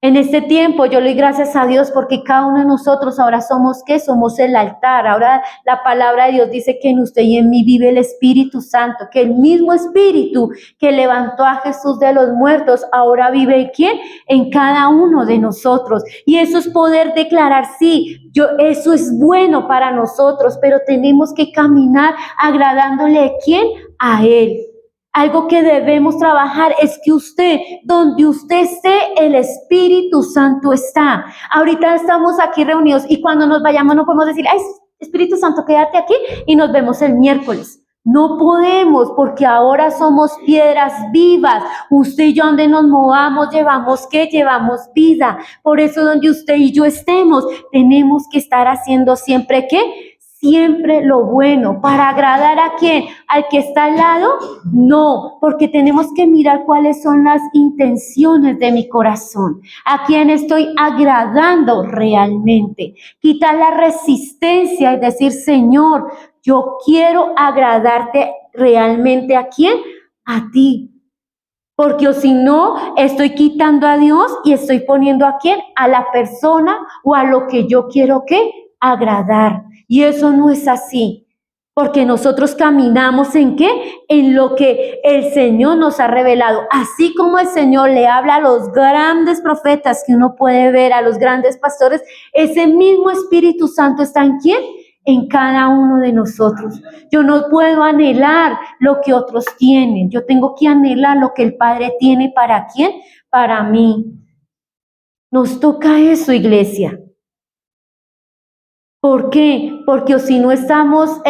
En este tiempo yo le doy gracias a Dios porque cada uno de nosotros ahora somos ¿qué? Somos el altar. Ahora la palabra de Dios dice que en usted y en mí vive el Espíritu Santo, que el mismo Espíritu que levantó a Jesús de los muertos ahora vive ¿en quién? En cada uno de nosotros. Y eso es poder declarar, sí, eso es bueno para nosotros, pero tenemos que caminar agradándole ¿a quién? A Él. Algo que debemos trabajar es que usted, donde usted esté, el Espíritu Santo está. Ahorita estamos aquí reunidos y cuando nos vayamos no podemos decir, ay, Espíritu Santo, quédate aquí y nos vemos el miércoles. No podemos porque ahora somos piedras vivas. Usted y yo donde nos movamos llevamos ¿qué? Llevamos vida. Por eso donde usted y yo estemos tenemos que estar haciendo siempre ¿qué? Siempre lo bueno. ¿Para agradar a quién? ¿Al que está al lado? No, porque tenemos que mirar cuáles son las intenciones de mi corazón. ¿A quién estoy agradando realmente? Quitar la resistencia y decir, Señor, yo quiero agradarte realmente ¿a quién? A ti. Porque o si no, estoy quitando a Dios y estoy poniendo ¿a quién? A la persona o a lo que yo quiero ¿qué? Agradar. Y eso no es así. Porque nosotros caminamos ¿en qué? En lo que el Señor nos ha revelado. Así como el Señor le habla a los grandes profetas que uno puede ver, a los grandes pastores, ese mismo Espíritu Santo está ¿en quién? En cada uno de nosotros. Yo no puedo anhelar lo que otros tienen. Yo tengo que anhelar lo que el Padre tiene ¿para quién? Para mí. Nos toca eso, iglesia. ¿Por qué? Porque si no estamos,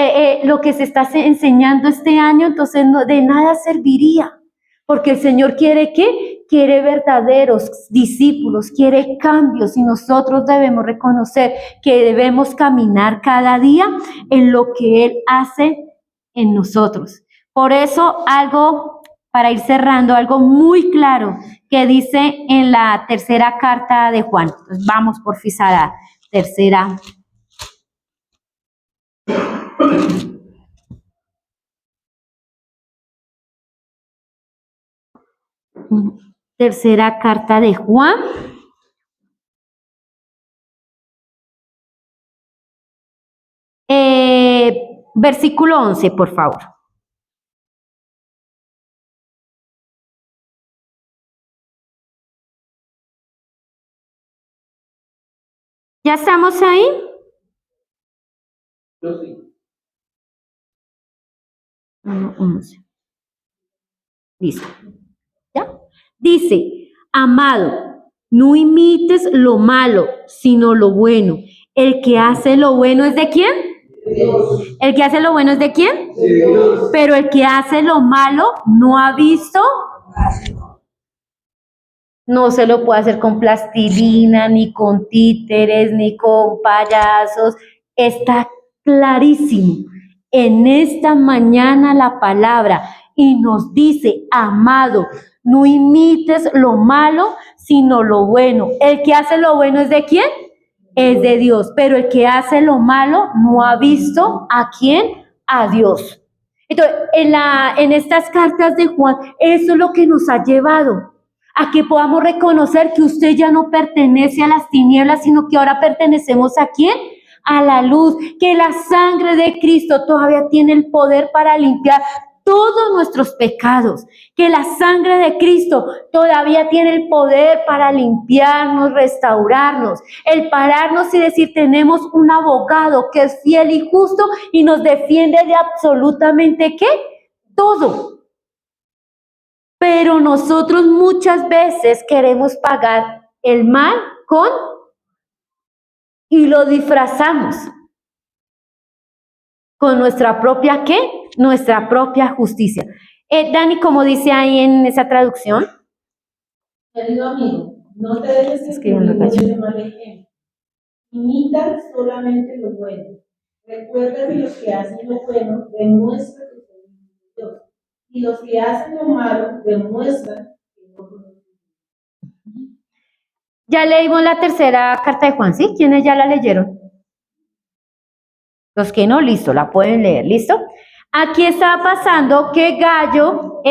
lo que se está enseñando este año, entonces no, de nada serviría. Porque el Señor quiere ¿qué? Quiere verdaderos discípulos, quiere cambios y nosotros debemos reconocer que debemos caminar cada día en lo que Él hace en nosotros. Por eso algo, para ir cerrando, algo muy claro que dice en la tercera carta de Juan. Entonces vamos por fin a la tercera. Tercera carta de Juan. Versículo 11, por favor. ¿Ya estamos ahí? Yo sí. 11. Listo. ¿Ya? Dice, amado, no imites lo malo, sino lo bueno. El que hace lo bueno es ¿de quién? Dios. ¿El que hace lo bueno es de quién? Dios. Pero el que hace lo malo no ha visto. No se lo puede hacer con plastilina, ni con títeres, ni con payasos. Está clarísimo. En esta mañana la palabra y nos dice, amado, no imites lo malo, sino lo bueno. El que hace lo bueno es ¿de quién? Es de Dios. Pero el que hace lo malo no ha visto ¿a quién? A Dios. Entonces, en estas cartas de Juan, eso es lo que nos ha llevado a que podamos reconocer que usted ya no pertenece a las tinieblas, sino que ahora pertenecemos ¿a quién? A la luz, que la sangre de Cristo todavía tiene el poder para limpiar todos nuestros pecados, que la sangre de Cristo todavía tiene el poder para limpiarnos, restaurarnos, el pararnos y decir, tenemos un abogado que es fiel y justo y nos defiende de absolutamente ¿qué? Todo. Pero nosotros muchas veces queremos pagar el mal y lo disfrazamos con nuestra propia ¿qué? Nuestra propia justicia. Dani, como dice ahí en esa traducción. Querido amigo, no te dejes Escribiendo influir por cacho. ese mal ejemplo. Imita solamente lo bueno. Recuerda que los que hacen lo bueno demuestran que son hijos de Dios. Y los que hacen lo malo demuestran que no conocen. Ya leímos la tercera carta de Juan, ¿sí? ¿Quiénes ya la leyeron? Los que no, listo, la pueden leer, ¿listo? Aquí está pasando que Gallo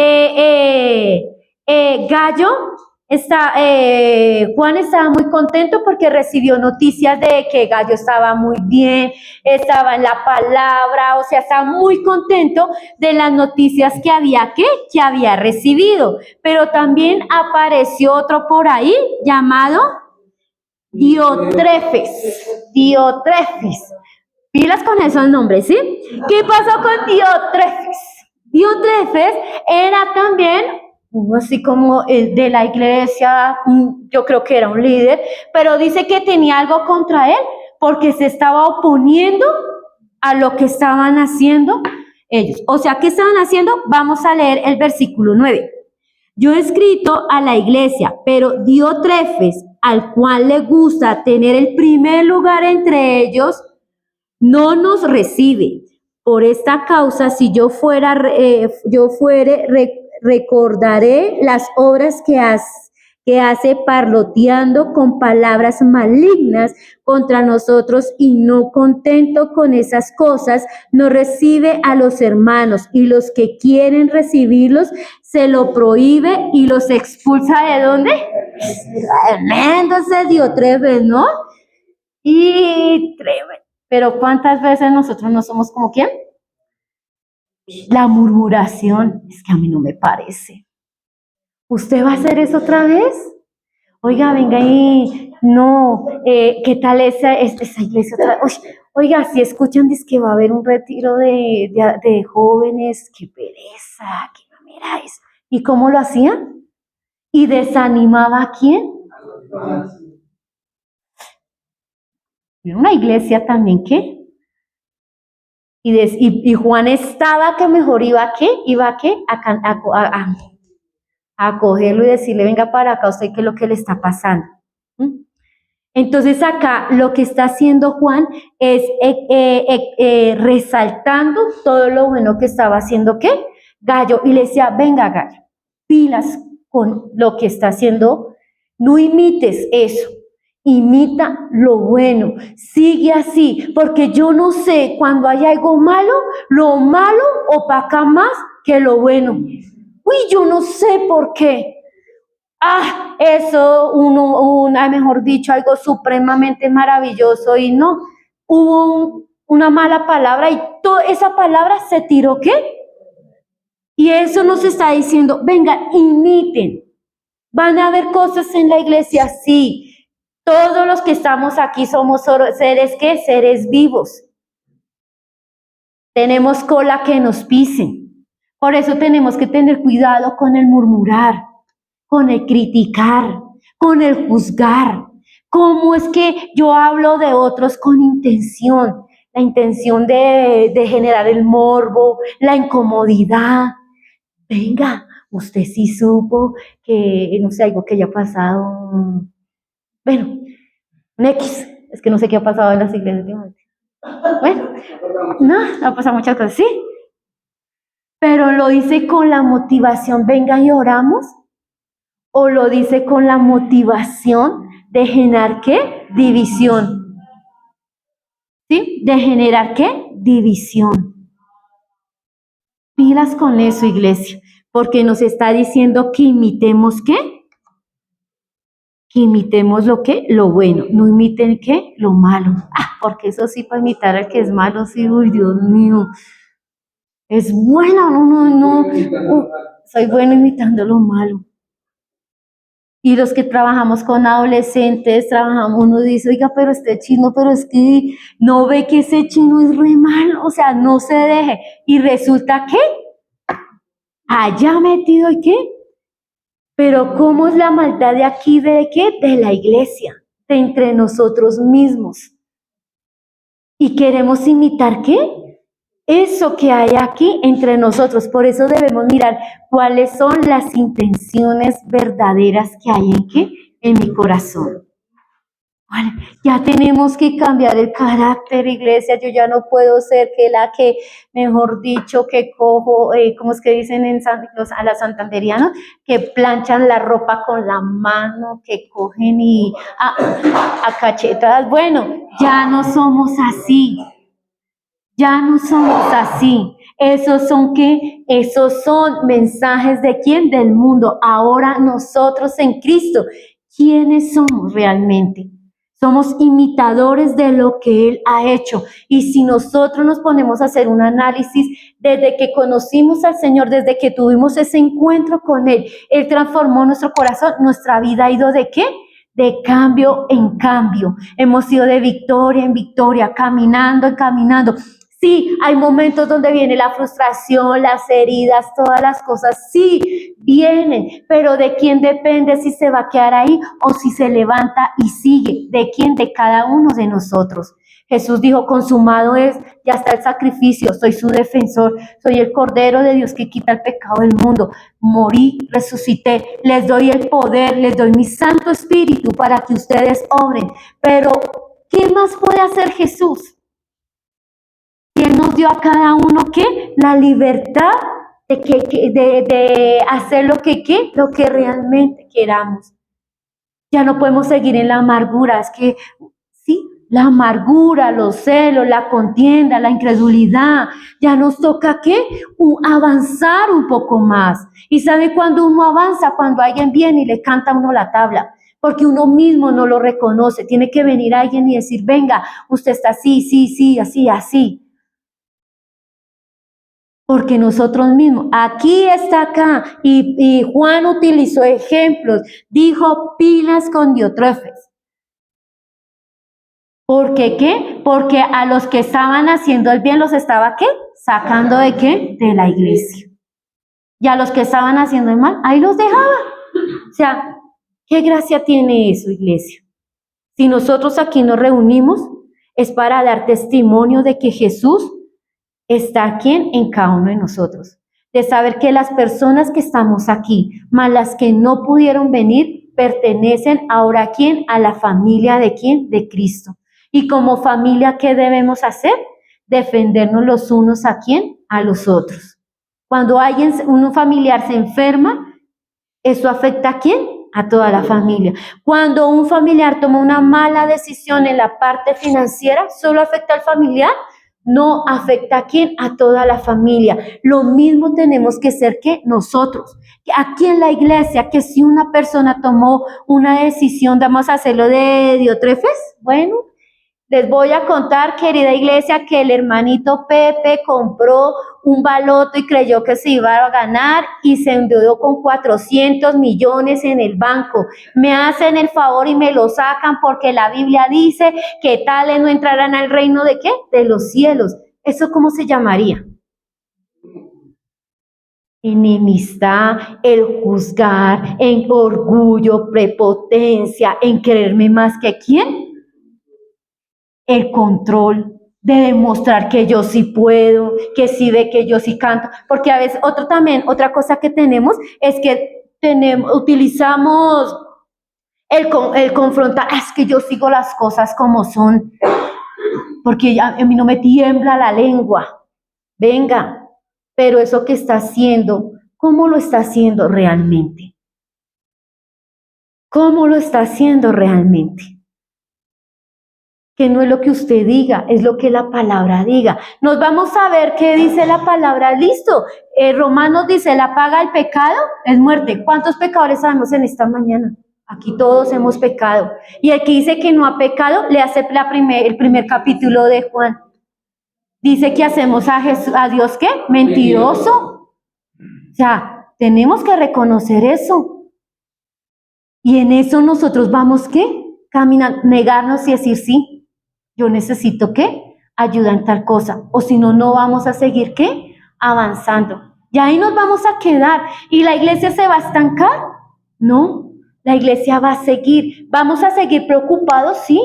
Juan estaba muy contento porque recibió noticias de que Gallo estaba muy bien, estaba en la palabra, o sea, estaba muy contento de las noticias que había recibido. Pero también apareció otro por ahí llamado Diotrefes. Pilas con esos nombres, ¿sí? ¿Qué pasó con Diotrefes? Diotrefes era también así como de la iglesia, yo creo que era un líder, pero dice que tenía algo contra él porque se estaba oponiendo a lo que estaban haciendo ellos. O sea, ¿qué estaban haciendo? Vamos a leer el versículo 9. Yo he escrito a la iglesia, pero Diotrefes, al cual le gusta tener el primer lugar entre ellos, no nos recibe. Por esta causa, si yo fuere, recordaré las obras que hace parloteando con palabras malignas contra nosotros, y no contento con esas cosas, no recibe a los hermanos, y los que quieren recibirlos se lo prohíbe y los expulsa. ¿De dónde? Tremendo ese Diotrefes, ¿no? Y tremendo. Pero ¿cuántas veces nosotros no somos como quién? La murmuración. Es que a mí no me parece. ¿Usted va a hacer eso otra vez? Oiga, venga y no, ¿qué tal esa iglesia otra vez? Oiga, si escuchan, dice que va a haber un retiro de jóvenes, qué pereza, qué mamera es. ¿Y cómo lo hacían? ¿Y desanimaba a quién? Era una iglesia también, ¿qué? Y Juan estaba que mejor iba a ¿qué? Iba a ¿qué? A cogerlo y decirle, venga para acá, usted qué es lo que le está pasando. Entonces acá lo que está haciendo Juan es resaltando todo lo bueno que estaba haciendo ¿qué? Gallo, y le decía, venga Gallo, pilas con lo que está haciendo, no imites eso. Imita lo bueno, sigue así, porque yo no sé, cuando hay algo malo, lo malo opaca más que lo bueno. Uy, yo no sé por qué. Eso, mejor dicho, algo supremamente maravilloso, y no, hubo una mala palabra y toda esa palabra se tiró, ¿qué? Y eso nos está diciendo, venga, imiten. Van a haber cosas en la iglesia, sí. Todos los que estamos aquí somos seres, ¿qué? Seres vivos. Tenemos cola que nos pisen. Por eso tenemos que tener cuidado con el murmurar, con el criticar, con el juzgar. ¿Cómo es que yo hablo de otros con intención? La intención de generar el morbo, la incomodidad. Venga, usted sí supo que, no sé, algo que haya pasado. Bueno, un X, es que no sé qué ha pasado en las iglesias últimamente. Bueno, no, ha pasado muchas cosas, sí. Pero lo dice con la motivación, venga y oramos, o lo dice con la motivación de generar ¿qué? División. ¿Sí? De generar ¿qué? División. Pilas con eso, iglesia, porque nos está diciendo que imitemos ¿qué? Que imitemos lo que, lo bueno, no imiten ¿qué? Lo malo. Porque eso sí, para imitar al que es malo, sí, uy, Dios mío. Es bueno, soy bueno imitando lo malo. Y los que trabajamos con adolescentes, uno dice, oiga, pero este chino, pero es que no ve que ese chino es re malo, o sea, no se deje. Y resulta que allá metido, ¿y qué? Pero ¿cómo es la maldad de aquí, de qué? De la iglesia, de entre nosotros mismos. ¿Y queremos imitar qué? Eso que hay aquí entre nosotros. Por eso debemos mirar cuáles son las intenciones verdaderas que hay en qué, en mi corazón. Vale, ya tenemos que cambiar el carácter, iglesia. Yo ya no puedo ser que la que, mejor dicho, que cojo, ¿cómo es que dicen a las santanderianos? Que planchan la ropa con la mano, que cogen y a cachetadas. Bueno, ya no somos así. Ya no somos así. Esos son ¿qué? Esos son mensajes de quién? Del mundo. Ahora nosotros en Cristo, ¿quiénes somos realmente? Somos imitadores de lo que Él ha hecho. Y si nosotros nos ponemos a hacer un análisis desde que conocimos al Señor, desde que tuvimos ese encuentro con Él, Él transformó nuestro corazón, nuestra vida ha ido ¿de qué? De cambio en cambio. Hemos ido de victoria en victoria, caminando en caminando. Sí, hay momentos donde viene la frustración, las heridas, todas las cosas, sí, vienen, pero ¿de quién depende si se va a quedar ahí o si se levanta y sigue? ¿De quién? De cada uno de nosotros. Jesús dijo, consumado es, ya está el sacrificio, soy su defensor, soy el Cordero de Dios que quita el pecado del mundo. Morí, resucité, les doy el poder, les doy mi Santo Espíritu para que ustedes obren. Pero, ¿qué más puede hacer Jesús? Y Él nos dio a cada uno, ¿qué? La libertad de hacer lo que realmente queramos. Ya no podemos seguir en la amargura, es que, sí, la amargura, los celos, la contienda, la incredulidad, ya nos toca, ¿qué? Avanzar un poco más. ¿Y sabe cuándo uno avanza? Cuando alguien viene y le canta a uno la tabla. Porque uno mismo no lo reconoce, tiene que venir alguien y decir, venga, usted está así, sí, así, así. Porque nosotros mismos, aquí está acá, y Juan utilizó ejemplos, dijo pilas con Diótrefes. ¿Por qué qué? Porque a los que estaban haciendo el bien los estaba ¿qué? Sacando ¿de qué? De la iglesia. Y a los que estaban haciendo el mal, ahí los dejaba. O sea, ¿qué gracia tiene eso, iglesia? Si nosotros aquí nos reunimos, es para dar testimonio de que Jesús está aquí en cada uno de nosotros. De saber que las personas que estamos aquí, más las que no pudieron venir, pertenecen ahora ¿a quién? A la familia ¿de quién? De Cristo. Y como familia, ¿qué debemos hacer? Defendernos los unos ¿a quién? A los otros. Cuando un familiar se enferma, ¿eso afecta a quién? A toda la familia. Cuando un familiar toma una mala decisión en la parte financiera, ¿solo afecta al familiar? No, afecta a quién, a toda la familia. Lo mismo tenemos que ser que nosotros. Aquí en la iglesia, que si una persona tomó una decisión, vamos a hacerlo de Diótrefes, bueno, les voy a contar, querida iglesia, que el hermanito Pepe compró un baloto y creyó que se iba a ganar y se endeudó con 400 millones en el banco. Me hacen el favor y me lo sacan porque la Biblia dice que tales no entrarán al reino ¿de qué? De los cielos. ¿Eso cómo se llamaría? Enemistad, el juzgar, en orgullo, prepotencia, en creerme más que quién. El control de demostrar que yo sí puedo, que sí ve que yo sí canto, porque a veces otra cosa que tenemos es que utilizamos el confrontar, es que yo sigo las cosas como son, porque a mí no me tiembla la lengua, venga, pero eso que está haciendo, ¿cómo lo está haciendo realmente? ¿Cómo lo está haciendo realmente? Que no es lo que usted diga, es lo que la palabra diga. Nos vamos a ver qué dice la palabra, listo. Romanos dice, la paga del pecado es muerte. ¿Cuántos pecadores sabemos en esta mañana? Aquí todos hemos pecado. Y el que dice que no ha pecado, le hace el primer capítulo de Juan. Dice que hacemos a Dios, ¿qué? Mentiroso. O sea, tenemos que reconocer eso. Y en eso nosotros vamos, ¿qué? Caminar, negarnos y decir, sí, yo necesito, ¿qué? Ayuda en tal cosa. O si no, no vamos a seguir, ¿qué? Avanzando. Y ahí nos vamos a quedar. ¿Y la iglesia se va a estancar? No, la iglesia va a seguir. ¿Vamos a seguir preocupados? Sí.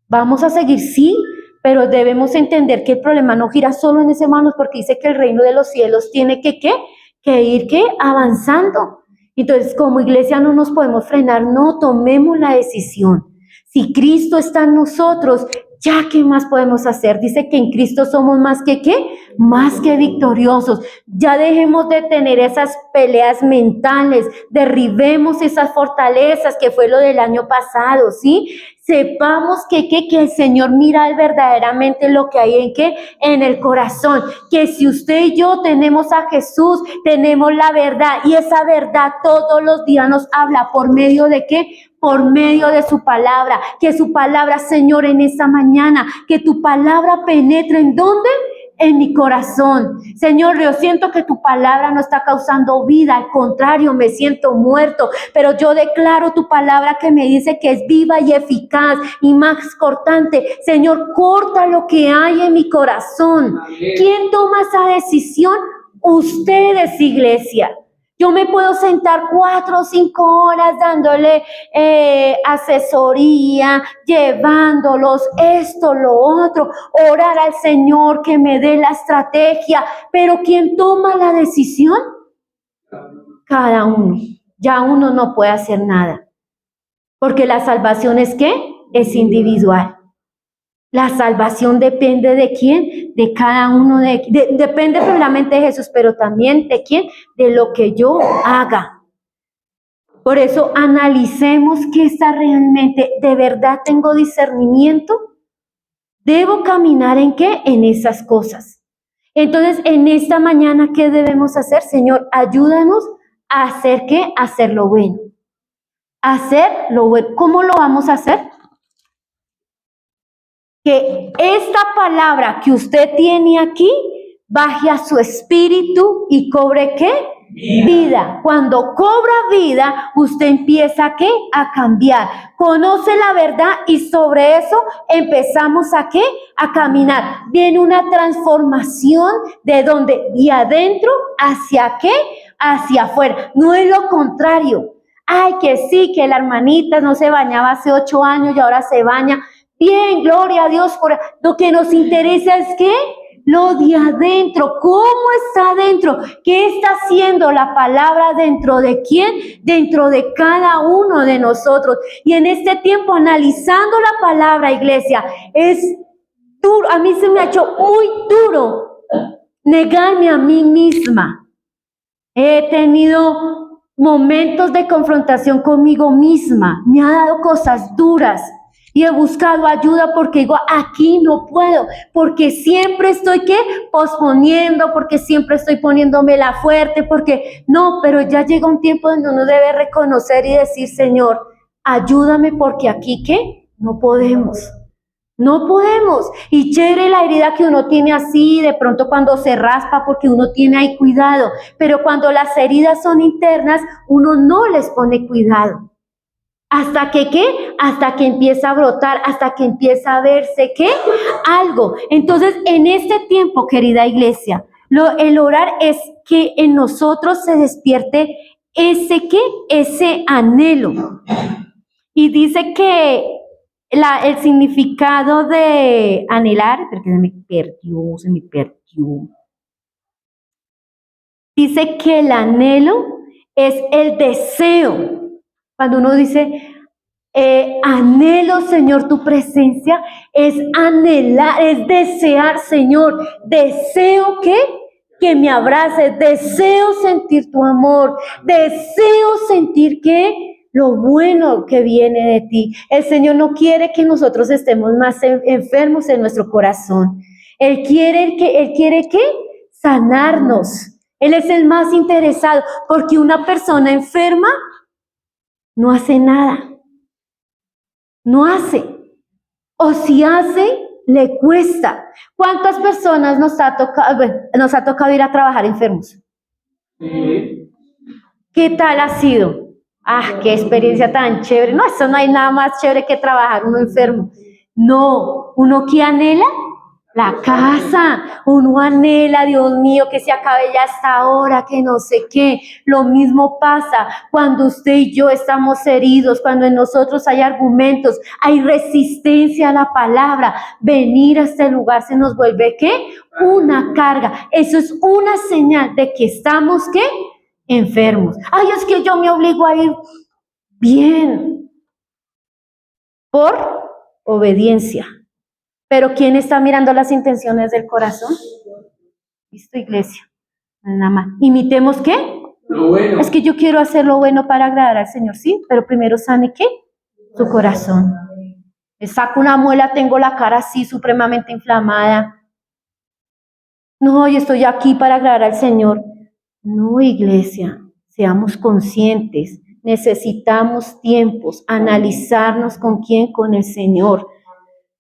Vamos a seguir, sí. Pero debemos entender que el problema no gira solo en ese manos, porque dice que el reino de los cielos tiene que, ¿qué? Que ir, ¿qué? Avanzando. Entonces, como iglesia no nos podemos frenar, no, tomemos la decisión. Si Cristo está en nosotros, ¿ya qué más podemos hacer? Dice que en Cristo somos más que ¿qué? Más que victoriosos. Ya dejemos de tener esas peleas mentales, derribemos esas fortalezas que fue lo del año pasado, ¿sí? Sepamos que el Señor mira verdaderamente lo que hay en qué, en el corazón, que si usted y yo tenemos a Jesús, tenemos la verdad, y esa verdad todos los días nos habla por medio de qué, por medio de su palabra, que su palabra, Señor, en esta mañana, que tu palabra penetre ¿en dónde? En mi corazón. Señor, yo siento que tu palabra no está causando vida, al contrario, me siento muerto, pero yo declaro tu palabra que me dice que es viva y eficaz y más cortante. Señor, corta lo que hay en mi corazón. Amén. ¿Quién toma esa decisión? Ustedes, iglesia. Yo me puedo sentar 4 o 5 horas dándole asesoría, llevándolos esto, lo otro, orar al Señor que me dé la estrategia, pero ¿quién toma la decisión? Cada uno. Ya uno no puede hacer nada, porque la salvación es ¿qué? Es individual. La salvación depende de quién, de cada uno, depende primeramente de Jesús, pero también de quién, de lo que yo haga. Por eso analicemos qué está realmente, ¿de verdad tengo discernimiento? ¿Debo caminar en qué? En esas cosas. Entonces, en esta mañana, ¿qué debemos hacer? Señor, ayúdanos a hacer ¿qué? A hacer lo bueno. Hacer lo bueno. ¿Cómo lo vamos a hacer? Que esta palabra que usted tiene aquí baje a su espíritu y cobre ¿qué? Vida. Cuando cobra vida, usted empieza ¿qué? A cambiar. Conoce la verdad y sobre eso empezamos a ¿qué? A caminar. Viene una transformación de donde, de adentro hacia ¿qué? Hacia afuera. No es lo contrario. Ay, que sí, que la hermanita no se bañaba hace 8 años y ahora se baña. Bien, gloria a Dios. Lo que nos interesa es ¿qué? Lo de adentro. ¿Cómo está adentro? ¿Qué está haciendo la palabra dentro de quién? Dentro de cada uno de nosotros. Y en este tiempo, analizando la palabra, iglesia, es duro. A mí se me ha hecho muy duro negarme a mí misma. He tenido momentos de confrontación conmigo misma. Me ha dado cosas duras. Y he buscado ayuda porque digo, aquí no puedo, porque siempre estoy, ¿qué? Posponiendo, porque siempre estoy poniéndomela fuerte, porque no, pero ya llega un tiempo donde uno debe reconocer y decir, Señor, ayúdame porque aquí, ¿qué? No podemos. No podemos. Y chévere la herida que uno tiene así, de pronto cuando se raspa, porque uno tiene ahí cuidado, pero cuando las heridas son internas, uno no les pone cuidado. ¿Hasta que qué? Hasta que empieza a brotar, hasta que empieza a verse ¿qué? Algo. Entonces, en este tiempo, querida iglesia, el orar es que en nosotros se despierte ese ¿qué? Ese anhelo. Y dice que el significado de anhelar, porque se me perdió. Dice que el anhelo es el deseo. Cuando uno dice, anhelo, Señor, tu presencia, es anhelar, es desear, Señor. Deseo que me abraces, deseo sentir tu amor, deseo sentir lo bueno que viene de ti. El Señor no quiere que nosotros estemos más enfermos en nuestro corazón. Él quiere sanarnos. Él es el más interesado, porque una persona enferma no hace nada. No hace. O si hace, le cuesta. ¿Cuántas personas nos ha tocado ir a trabajar enfermos? Sí. ¿Qué tal ha sido? Ah, qué experiencia tan chévere. No, eso no hay nada más chévere que trabajar uno enfermo. No, uno que anhela la casa, uno anhela, Dios mío, que se acabe ya esta hora, que no sé qué. Lo mismo pasa cuando usted y yo estamos heridos, cuando en nosotros hay argumentos, hay resistencia a la palabra. Venir a este lugar se nos vuelve, ¿qué? Una carga. Eso es una señal de que estamos, ¿qué? Enfermos. Ay, es que yo me obligo a ir. Bien. Por obediencia. Pero ¿quién está mirando las intenciones del corazón? Listo, iglesia. Nada más. ¿Imitemos qué? Lo bueno. Es que yo quiero hacer lo bueno para agradar al Señor, sí, pero primero sane ¿qué? Tu corazón. Me saco una muela, tengo la cara así supremamente inflamada. No, yo estoy aquí para agradar al Señor. No, iglesia, seamos conscientes. Necesitamos tiempos, analizarnos con quién, con el Señor.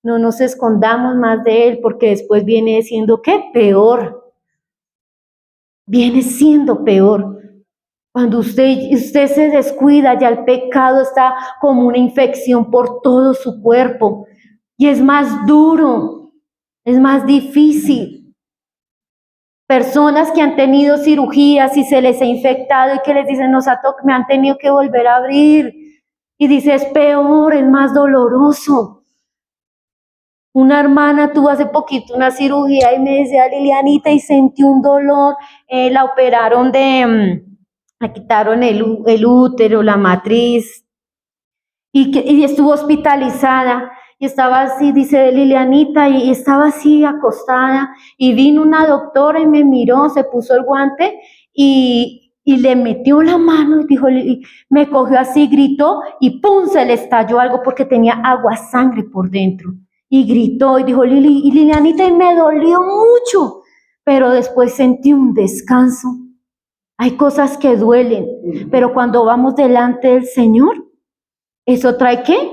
No nos escondamos más de Él, porque después viene siendo, ¿qué? Peor. Viene siendo peor. Cuando usted se descuida, ya el pecado está como una infección por todo su cuerpo. Y es más duro, es más difícil. Personas que han tenido cirugías y se les ha infectado y que les dicen, me han tenido que volver a abrir. Y dice, es peor, es más doloroso. Una hermana tuvo hace poquito una cirugía y me decía, Lilianita, y sentí un dolor, la operaron le quitaron el útero, la matriz, y estuvo hospitalizada, y estaba así, dice Lilianita, y estaba así acostada, y vino una doctora y me miró, se puso el guante, y le metió la mano, y dijo, y me cogió así, gritó, y ¡pum!, se le estalló algo porque tenía agua sangre por dentro. Y gritó y dijo, Lilianita, y me dolió mucho, pero después sentí un descanso. Hay cosas que duelen, pero cuando vamos delante del Señor, ¿eso trae qué?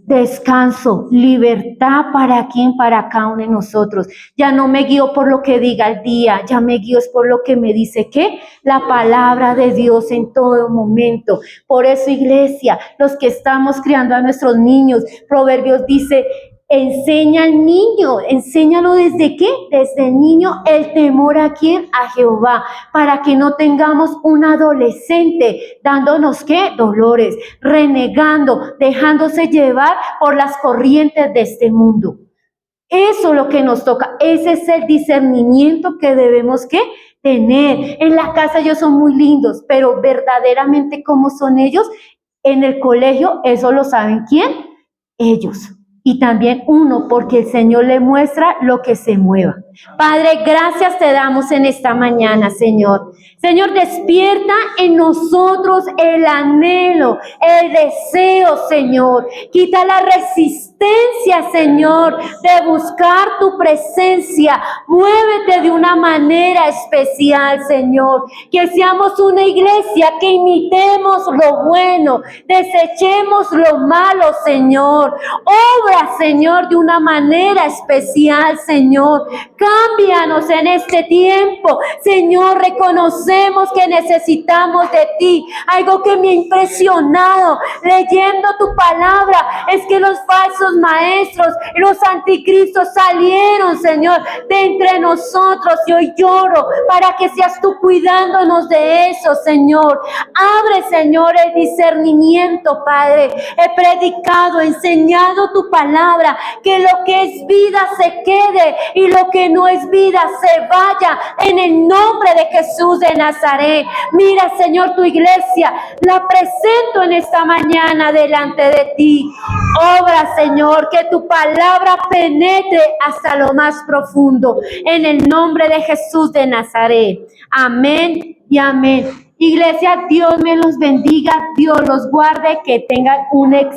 Descanso, libertad para quién, para cada uno de nosotros. Ya no me guío por lo que diga el día, ya me guío es por lo que me dice ¿qué? La palabra de Dios en todo momento. Por eso, iglesia, los que estamos criando a nuestros niños, Proverbios dice, enseña al niño, enséñalo desde qué, desde el niño el temor a quién, a Jehová, para que no tengamos un adolescente dándonos qué, dolores, renegando, dejándose llevar por las corrientes de este mundo. Eso es lo que nos toca, ese es el discernimiento que debemos ¿qué? Tener. En la casa ellos son muy lindos, pero verdaderamente cómo son ellos, en el colegio eso lo saben ¿quién? Ellos. Y también uno, porque el Señor le muestra lo que se mueva. Padre, gracias te damos en esta mañana, Señor. Señor, despierta en nosotros el anhelo, el deseo, Señor. Quita la resistencia, Señor, de buscar tu presencia. Muévete de una manera especial, Señor. Que seamos una iglesia que imitemos lo bueno, desechemos lo malo, Señor. Obra, Señor, de una manera especial, Señor. Cámbianos en este tiempo, Señor. Reconocemos que necesitamos de ti. Algo que me ha impresionado leyendo tu palabra es que los falsos maestros, los anticristos salieron, Señor, de entre nosotros. Y hoy lloro para que seas tú cuidándonos de eso, Señor. Abre, Señor, el discernimiento, Padre. He predicado, enseñado tu palabra, que lo que es vida se quede y lo que no es vida se vaya en el nombre de Jesús de Nazaret. Mira, Señor, tu iglesia la presento en esta mañana delante de ti. Obra, Señor, que tu palabra penetre hasta lo más profundo en el nombre de Jesús de Nazaret. Amén y amén. Iglesia, Dios me los bendiga, Dios los guarde, que tengan un excelente